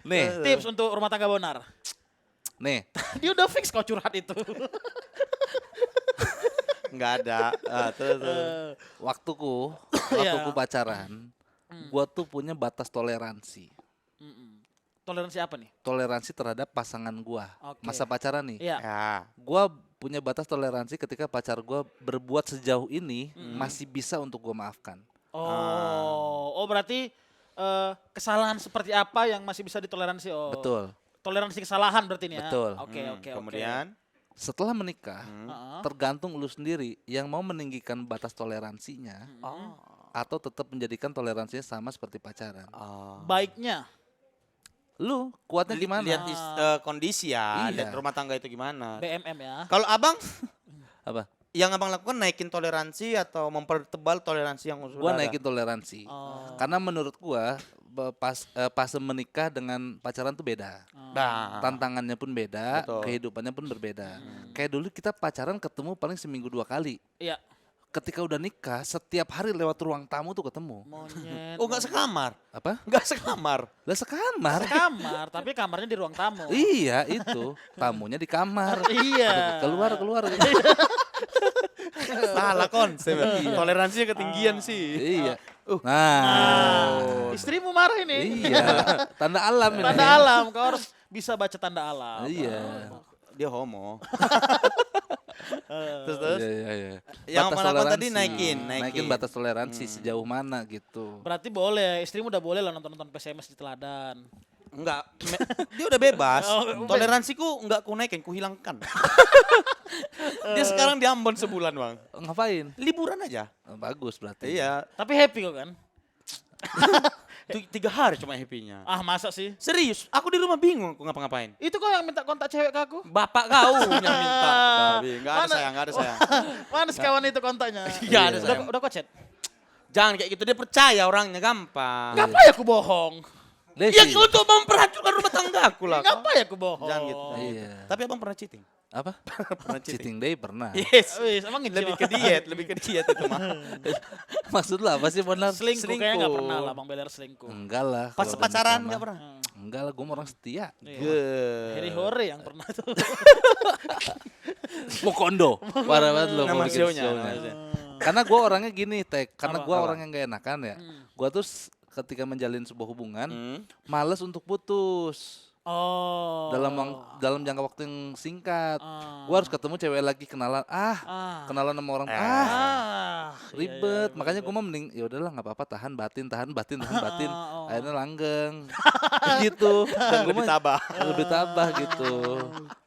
Nih, Tips untuk rumah tangga bonar. nih. Dia udah fix kau curhat itu. Enggak ada. Terus. Waktuku Iya. pacaran, gue tuh punya batas toleransi. Toleransi apa nih? Toleransi terhadap pasangan gue. Oke. Masa pacaran nih. Iya. Ya. Gue punya batas toleransi ketika pacar gue berbuat sejauh ini masih bisa untuk gue maafkan. Oh berarti kesalahan seperti apa yang masih bisa ditoleransi? Oh. Betul. Toleransi kesalahan berarti nih ya. Betul. Oke. Kemudian Setelah menikah, Heeh. tergantung lu sendiri yang mau meninggikan batas toleransinya atau tetap menjadikan toleransinya sama seperti pacaran. Baiknya. Lu kuatnya gimana? Lihat kondisi ya, Iya. lihat rumah tangga itu gimana. BMM ya. Kalau Abang Apa? yang Abang lakukan naikin toleransi atau mempertebal toleransi yang sudah Gua ada? naikin toleransi. Oh. Karena menurut gua pas menikah dengan pacaran tuh beda. Nah, Tantangannya pun beda, Betul. kehidupannya pun berbeda. Kayak dulu kita pacaran ketemu paling seminggu 2 kali. Iya. Ketika udah nikah, setiap hari lewat ruang tamu tuh ketemu. Monyet. oh nggak sekamar, Apa? nggak sekamar. Lah sekamar. Kamar, tapi kamarnya di ruang tamu. Iya itu, tamunya di kamar. Iya. Keluar. Salah konsep. Toleransinya ketinggian sih. Iya. Nah, Istrimu marah ini. iya. Tanda alam ini. Tanda alam, kau harus bisa baca tanda alam. Iya. Dia homo. Terus Iya. Yang Batas melakukan tadi toleransi. naikin. Naikin batas toleransi sejauh mana gitu. Berarti boleh, istrimu udah boleh lah nonton PSMS di teladan. Enggak, dia udah bebas. Oh, Toleransiku enggak ku naikin, ku hilangkan. Dia sekarang di Ambon sebulan, Bang. Ngapain? Liburan aja. Bagus berarti. Iya, Tapi happy kok kan? 3 hari cuma happy-nya. Ah masa sih? Serius, aku di rumah bingung aku ngapa-ngapain. Itu kok yang minta kontak cewek ke aku? Bapak kau yang minta. Babi, enggak ada Mana? sayang, enggak ada sayang. Mana sekawan itu kontaknya? Enggak ada Udah, sayang. udah kok chat? Jangan kayak gitu, dia percaya orangnya gampang. Ngapain aku bohong? Ya Desi. untuk memperhancurkan rumah tanggaku lah. Ngapa ya aku bohong? Jangan gitu. Iya. Tapi abang pernah cheating? Apa? Pernah Cheating day pernah. Yes. Wis, emang Lebih ke diet, lebih ke diet itu mah. Maksud lu apa sih benar? selingkuh kayaknya nggak Selingkuh. pernah lah Bang Beler selingkuh. Enggak lah. Pas kalau udah pacaran nikah nggak mah. pernah. Enggak lah, gue orang setia. Harry Hore yang pernah tuh. Mokondo. Parah banget lo. Nama mau bikin sionya. sionya. Karena gue orangnya gini, Tek. Karena Apa? gue Apa? orang yang gak enakan ya. Gue tuh ketika menjalin sebuah hubungan, Hmm. males untuk putus. Oh. Dalam jangka waktu yang singkat. Ah. Gue harus ketemu cewek lagi, kenalan. Ah. Kenalan sama orang. Ah. Ribet. Makanya gue mau mending ya udahlah nggak apa-apa, tahan batin. Oh. Akhirnya langgeng. Gitu. Dan gue Lebih tabah. lebih tabah gitu.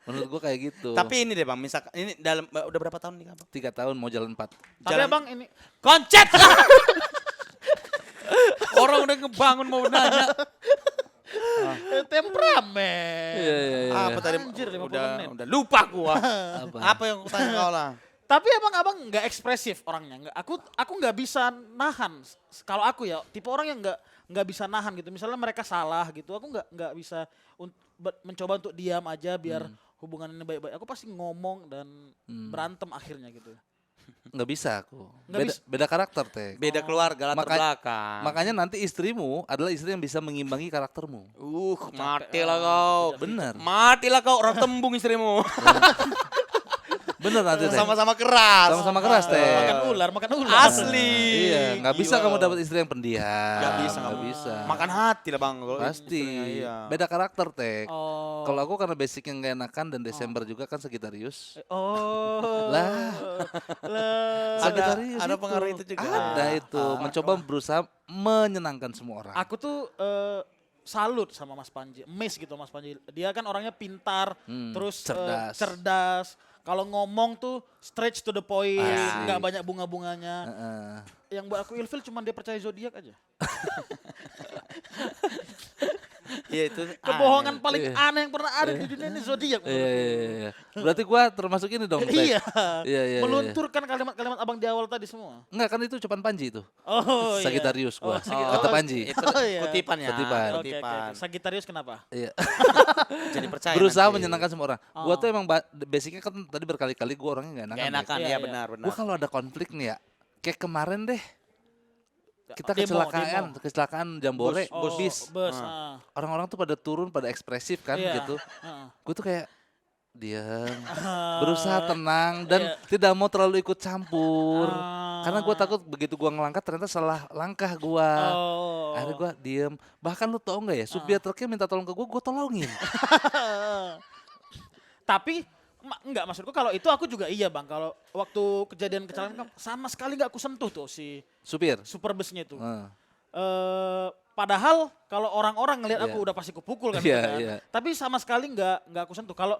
Menurut gue kayak gitu. Tapi ini deh bang, misalkan ini dalam udah berapa tahun nih abang? 3 tahun mau jalan 4. Tapi Jalan- Abang ini Koncet! Orang udah ngebangun mau nanya. temperamen. Iya. Apa tadi? Anjir, 50 udah, menit. udah lupa gua. Apa? Apa yang aku tanya kau lah? Tapi abang nggak ekspresif orangnya. Aku nggak bisa nahan. Kalau aku ya tipe orang yang nggak bisa nahan gitu. Misalnya mereka salah gitu, aku nggak bisa mencoba untuk diam aja biar hubungan ini baik-baik. Aku pasti ngomong dan berantem akhirnya gitu. Nggak bisa aku. Nggak Beda karakter, Teh. Beda keluarga latar belakang. Makanya nanti istrimu adalah istri yang bisa mengimbangi karaktermu. Matilah kau. Bener. Matilah kau orang tembung istrimu. Bener nanti, Teh. Sama-sama keras. Sama-sama keras, Teh. Makan ular. Asli. Iya, nggak bisa Gila kamu kau. dapat istri yang pendiam. Nggak bisa. Makan hati lah bang. kalau Pasti. istrinya, iya. Beda karakter, Teh. Oh. Kalau aku karena basicnya nggak enakan dan Desember juga kan Sagittarius. Oh. Lah. Sagittarius ada itu. pengaruh itu juga. Ada itu. Mencoba berusaha menyenangkan semua orang. Aku tuh salut sama Mas Panji, miss gitu Mas Panji. Dia kan orangnya pintar, terus cerdas. cerdas. Kalau ngomong tuh straight to the point, Asik. nggak banyak bunga-bunganya. Heeh. Yang buat aku ilfil cuma dia percaya zodiak aja. Iya itu. Kebohongan aneh. paling Iya. aneh yang pernah ada di dunia ini zodiak. Iya. Berarti gua termasuk ini dong, Teh. Iya. Iya. Melunturkan kalimat-kalimat abang di awal tadi semua. Enggak kan itu ucapan Panji itu. Oh iya. Sagittarius gua. Oh, Kata Panji. Itu Oh, iya. kutipan ya. Kutipan. Oke, oke. Sagittarius kenapa? Iya. Jadi percaya. Berusaha nanti. menyenangkan semua orang. Gua tuh emang basicnya kan tadi berkali-kali gua orangnya enggak enakan. Gak enakan, Iya, ya iya. benar-benar. Gua kalau ada konflik nih ya, kayak kemarin deh. Kita Demo, kecelakaan Jambore, Oh, bis. Bus. Orang-orang tuh pada turun, pada ekspresif kan Iya. gitu. Heeh. Gue tuh kayak diam, berusaha tenang dan Iya. tidak mau terlalu ikut campur. Ah. Karena gue takut begitu gue ngelangkah ternyata salah langkah gue. Oh. Akhirnya gue diem. Bahkan lu tau nggak ya, supir truknya minta tolong ke gue tolongin. Tapi enggak, maksudku kalau itu aku juga iya bang. Kalau waktu kejadian kecelakaan kan sama sekali nggak aku sentuh tuh si Supir. super busnya itu. Heeh. Padahal kalau orang-orang ngelihat aku Iya. udah pasti kupukul kan. Iya, gitu kan. iya. Tapi sama sekali nggak aku sentuh. Kalau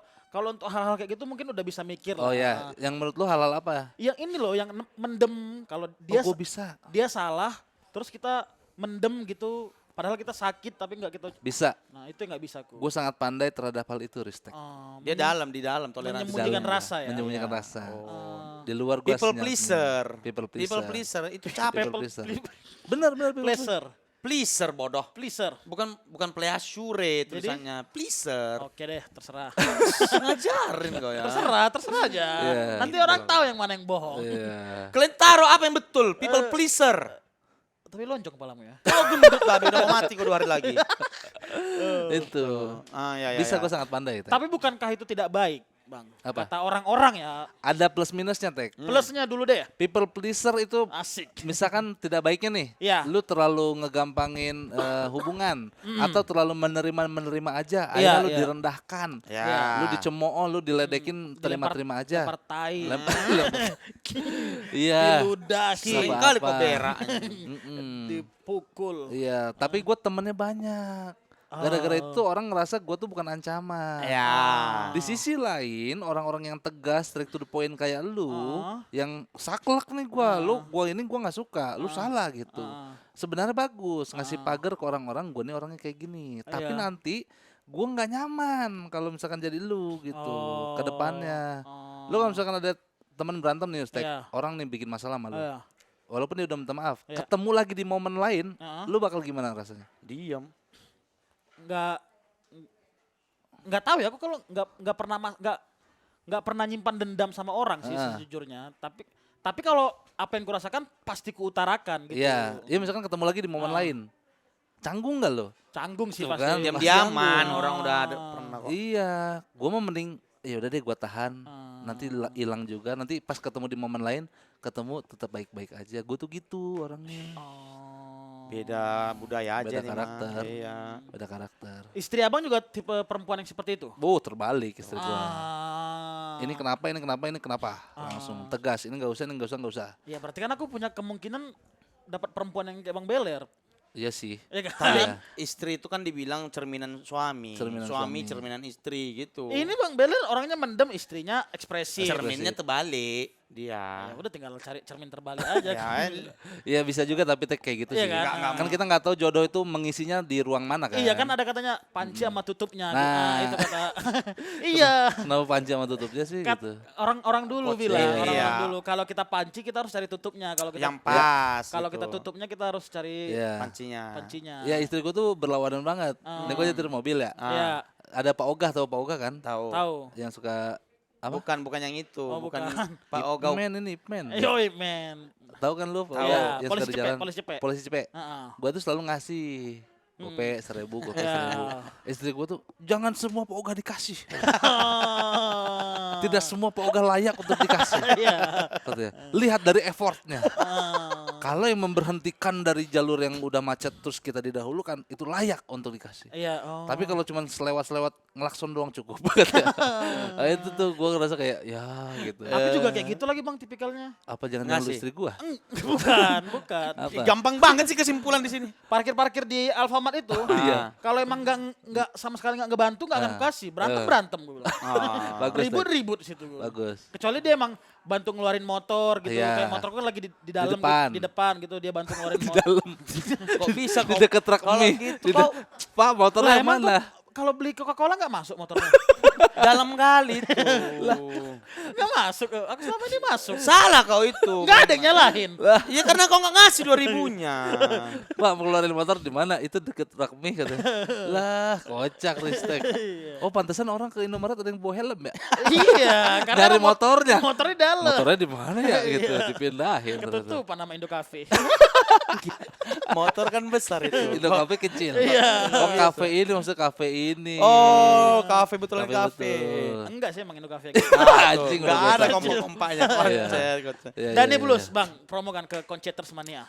untuk hal-hal kayak gitu mungkin udah bisa mikir Oh lah. ya, yang menurut lu halal apa? Yang ini loh yang mendem kalau dia Gue bisa. dia salah terus kita mendem gitu. Padahal kita sakit tapi nggak kita. Bisa. Nah itu yang nggak bisa aku. Gue sangat pandai terhadap hal itu, Ristek. Dia di dalam toleransi. Menyembunyikan rasa ya. Menyembunyikan Iya. rasa. Oh. Di luar gue People pleaser. People pleaser. People pleaser itu capek. People pleaser. Benar, people Pleasure. Pleaser bodoh. Pleaser. Bukan pleasure tulisannya. Pleaser. Oke deh, terserah. Ngajarin kau ya. terserah aja. Iya. Nanti orang tahu yang mana yang bohong. Iya. Kalian taruh apa yang betul? People pleaser. Tapi lonjong kepalamu ya. Kau gendut babe udah mau mati kau 2 hari lagi. Itu. Ya, Bisa gue sangat pandai. Teh. Tapi bukankah itu tidak baik, Bang? Apa? Kata orang-orang ya. Ada plus minusnya, Tek. Plusnya dulu deh. People pleaser itu Asik. misalkan tidak baiknya nih, Iya. lu terlalu ngegampangin hubungan atau terlalu menerima aja, Iya, akhirnya lu iya. direndahkan, Ya. lu dicemooh, lu diledekin, terima-terima aja. Lempar tai. Iya. Diludasi. Sering Apa-apa. kali kau berak. Mm-mm. Dipukul. Iya, tapi gue temennya banyak. Gara-gara itu orang ngerasa gue tuh bukan ancaman. Ya. Di sisi lain, orang-orang yang tegas, straight to the point kayak lu, yang saklek nih gua ini gua nggak suka, lu salah gitu. Sebenarnya bagus ngasih pagar ke orang-orang, gua nih orangnya kayak gini. Tapi Iya. nanti gua nggak nyaman kalau misalkan jadi lu gitu ke depannya. Oh. Lu kalau misalkan ada teman berantem nih, Stek, Iya. orang nih bikin masalah sama lu. Iya. Walaupun dia udah minta maaf, Iya. ketemu lagi di momen lain, Heeh. lu bakal gimana rasanya? Diam. nggak tahu ya, aku kalau nggak pernah nyimpan dendam sama orang sih sejujurnya. Tapi kalau apa yang kurasakan pasti kuutarakan gitu. Iya, ya misalkan ketemu lagi di momen lain. Canggung nggak lo? Canggung sih Tuh pasti. kan, Diam-diaman Canggung. orang udah ada pernah kok. Iya, gua mah mending ya udah deh gua tahan. Nanti hilang juga. Nanti pas ketemu di momen lain, ketemu tetap baik-baik aja. Gue tuh gitu orangnya. Beda budaya aja Beda nih mah. karakter. Iya. Beda karakter. Istri abang juga tipe perempuan yang seperti itu? Terbalik istri gua. Ini kenapa, ini kenapa, ini kenapa? Langsung tegas. Ini nggak usah, ini nggak usah, nggak usah. Ya berarti kan aku punya kemungkinan dapat perempuan yang kayak Bang Beler. Iya sih. Iya kan? Tapi Iya. istri itu kan dibilang cerminan suami. Cerminan Suami suami. cerminan istri gitu. Ini Bang Beler orangnya mendem, istrinya ekspresif. Cerminnya terbalik dia. Ya udah tinggal cari cermin terbalik aja. Ya, Iya bisa juga tapi kayak gitu Iya sih. kan? Kan kita nggak tahu jodoh itu mengisinya di ruang mana kan. Iya kan ada katanya panci sama tutupnya. Nah. Itu kata. Iya. Kenapa panci sama tutupnya sih Kat- gitu. orang dulu bilang, Iya. orang dulu kalau kita panci kita harus cari tutupnya. Kalau kita yang pas. kalau gitu. kita tutupnya kita harus cari Iya. pancinya. Ya istriku tuh berlawanan banget. Ini gue nyetir mobil ya. Iya, Ada Pak Ogah, tahu Pak Ogah kan? Tahu. tahu. Yang suka apa? Bukan yang itu, Oh, bukan. Pak Ogau. Men ini, men. Yoi men. Tahu kan lu? Pak Tahu. Ogah Iya, yang polisi suka di cepet, jalan? polisi cepet. Polisi cepet. Heeh. Gua tuh selalu ngasih gope 1.000, gope Iya. 1.000. Istri gua tuh jangan semua Pak Ogah dikasih. Tidak semua Pak Ogah layak untuk dikasih. Iya. Katanya. Lihat dari effortnya. Ah. Kalau yang memberhentikan dari jalur yang udah macet terus kita didahulukan itu layak untuk dikasih. Iya. Oh. Tapi kalau cuma selewat-selewat ngelakson doang cukup. Katanya. Nah, itu tuh gua ngerasa kayak ya gitu. Aku juga kayak gitu lagi bang tipikalnya. Apa jangan-jangan lu Ngasih. istri gua? Bukan. Apa? Gampang banget sih kesimpulan di sini. Parkir di Alfamart itu. Iya. Kalau emang nggak sama sekali nggak ngebantu nggak akan kasih. Berantem gue bilang. Bagus. Ribut di situ gua. Bagus. Kecuali dia emang bantu ngeluarin motor gitu. Iya. Kayak motor kan lagi di dalam depan. di depan gitu dia bantu ngeluarin Di motor. dalam. Kok bisa Di kok? deket truk Kalau mie. gitu Di kok Pak, motornya Lah yang emang mana? kalau beli Coca-Cola nggak masuk motornya? dalam kali tuh. Nggak masuk. Aku selama ini masuk. Salah kau itu. Nggak ada yang nyalahin. Iya karena kau nggak ngasih 2.000-nya. Pak mau ngeluarin motor di mana? Itu deket truk mie katanya. Lah, kocak Ristek. Oh, pantesan orang ke Indomaret ada yang bawa helm ya? Iya, karena Dari emang motornya. Motornya dalam. Motornya di mana ya gitu, dipindahin ternyata. Ketutupan nama Indo Cafe. Motor kan besar itu. Indo Cafe kecil. Iya. Oh, kafe ini maksud kafe ini. Oh, kafe betulan kafe. betul. Enggak sih emang Indo Cafe. Anjing Enggak udah ada gua kompak-kompaknya Iya. konser. konser. Iya, Dan iya, nih Blues, iya. Bang, promokan ke Conchaters Mania.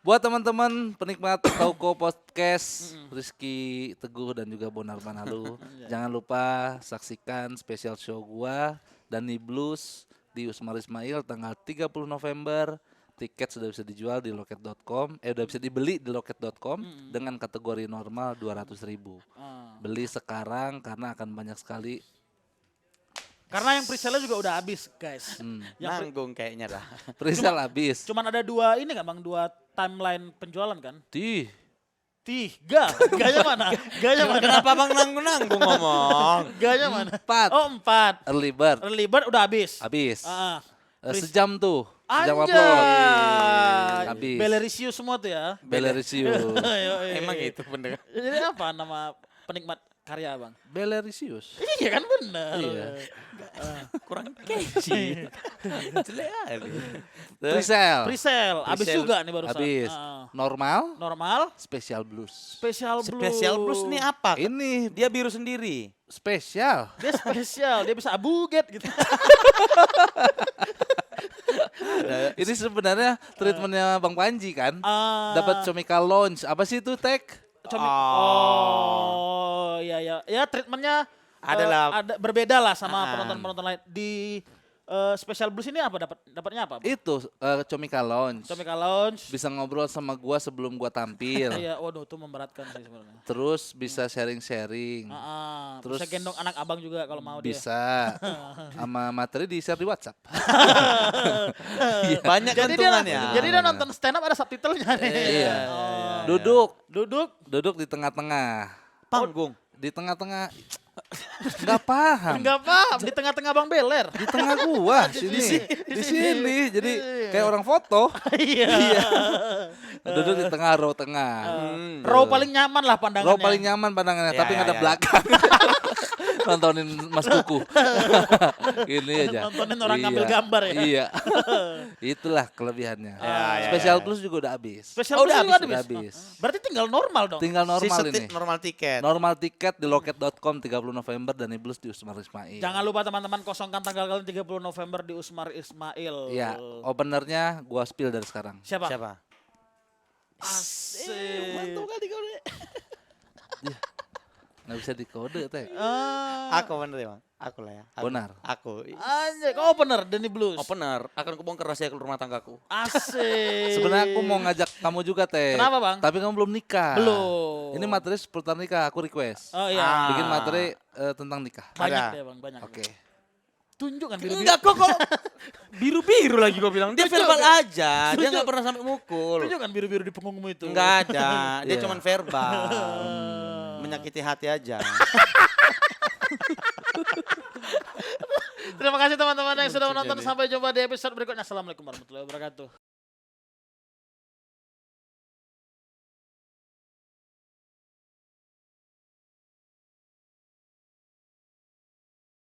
Buat teman-teman penikmat Tauko Podcast, Rizky Teguh dan juga Bonar Manalu, jangan lupa saksikan spesial show gua Dani Blues di Usmar Ismail tanggal 30 November. Tiket sudah bisa dijual di loket.com, udah bisa dibeli di loket.com dengan kategori normal 200.000. Beli sekarang karena akan banyak sekali. Karena yang presale juga udah habis, guys. Yang Nanggung kayaknya dah. Presale habis. cuman ada dua ini kan Bang, dua timeline penjualan kan? Tiga. Gaya mana? Gaya mana? Kenapa Bang nanggung-nanggung ngomong? Gaya mana? 4. Oh, 4. Early bird Early bird udah habis. habis. Ah. Sejam tuh. Sejam upload. Anjay. Habis. Belerisius semua tuh ya. Belerisius. Emang itu bener. Jadi apa nama penikmat karya Bang? Belerisius. Iya kan bener. Iya. Kurang catchy. Jelek kali. Presale. Presale, habis Presale juga nih barusan. Habis. Ah. Normal. Normal, Special blues. spesial blues. Spesial blues ini apa? Ini Dia biru sendiri. spesial. Dia spesial, dia bisa abuget gitu. Ini sebenarnya treatmentnya Bang Panji kan. Ah. Dapat Comika Lounge. Apa sih itu Tek? Oh, iya ya. Ya treatmentnya Adalah- ada berbeda lah sama Ah. penonton-penonton lain. Di Special Blues ini apa dapatnya apa? Itu Comika Lounge. Comika Lounge. Bisa ngobrol sama gua sebelum gua tampil. Iya, waduh itu memberatkan sih sebenarnya. Terus bisa sharing-sharing. Terus bisa gendong anak abang juga kalau mau dia. Bisa. Sama materi di-share di WhatsApp. Banyak Jadi dia, keuntungannya. jadi dia nonton stand up ada subtitlenya nih. Iya. Oh. Duduk Duduk. di tengah-tengah. Panggung. Di tengah-tengah Nggak paham. Enggak paham, di tengah-tengah Bang Beler. Di tengah gua sini. Di sini. Jadi kayak orang foto. Iya. Duduk di tengah row tengah. Row paling nyaman lah pandangannya. Row paling nyaman pandangannya, Ya, tapi nggak ya, ada ya. belakang. Nontonin Mas Kuku. Ini aja. Nontonin orang ngambil gambar ya. Iya. Itulah kelebihannya. Ya, Spesial ya. Plus juga udah habis. Spesial Oh, udah Plus juga Udah habis. habis. Berarti tinggal normal dong. Tinggal normal ini. Normal tiket. Normal tiket di loket.com 30 November dan Iblis di Usmar Ismail. Jangan lupa teman-teman kosongkan tanggal kalian 30 November di Usmar Ismail. Iya, openernya gua spill dari sekarang. Siapa? Siapa? Asik. Mantap kali kau deh. Nggak bisa dikode teh. Aku bener ya, Bang. Aku lah ya. Aku. Benar. Aku. Anjay, kau opener Denny Blues. Opener akan kubongkar rahasia rumah tanggaku. Asik. Sebenarnya aku mau ngajak kamu juga teh. Kenapa, Bang? Tapi kamu belum nikah. Belum. Ini materi seputar nikah, aku request. Oh iya. Bikin materi tentang nikah. Banyak Ada. deh Bang, banyak. Oke. Tunjukkan biru-biru. Enggak kok biru-biru lagi gue bilang. Dia Tunjuk. verbal aja. Dia Tunjuk. nggak pernah sampai mukul. Tunjukkan biru-biru di punggungmu itu. Enggak ada. Dia Iya. cuman verbal. Menyakiti hati aja. Terima kasih teman-teman yang sudah menonton. Sampai jumpa di episode berikutnya. Assalamualaikum warahmatullahi wabarakatuh.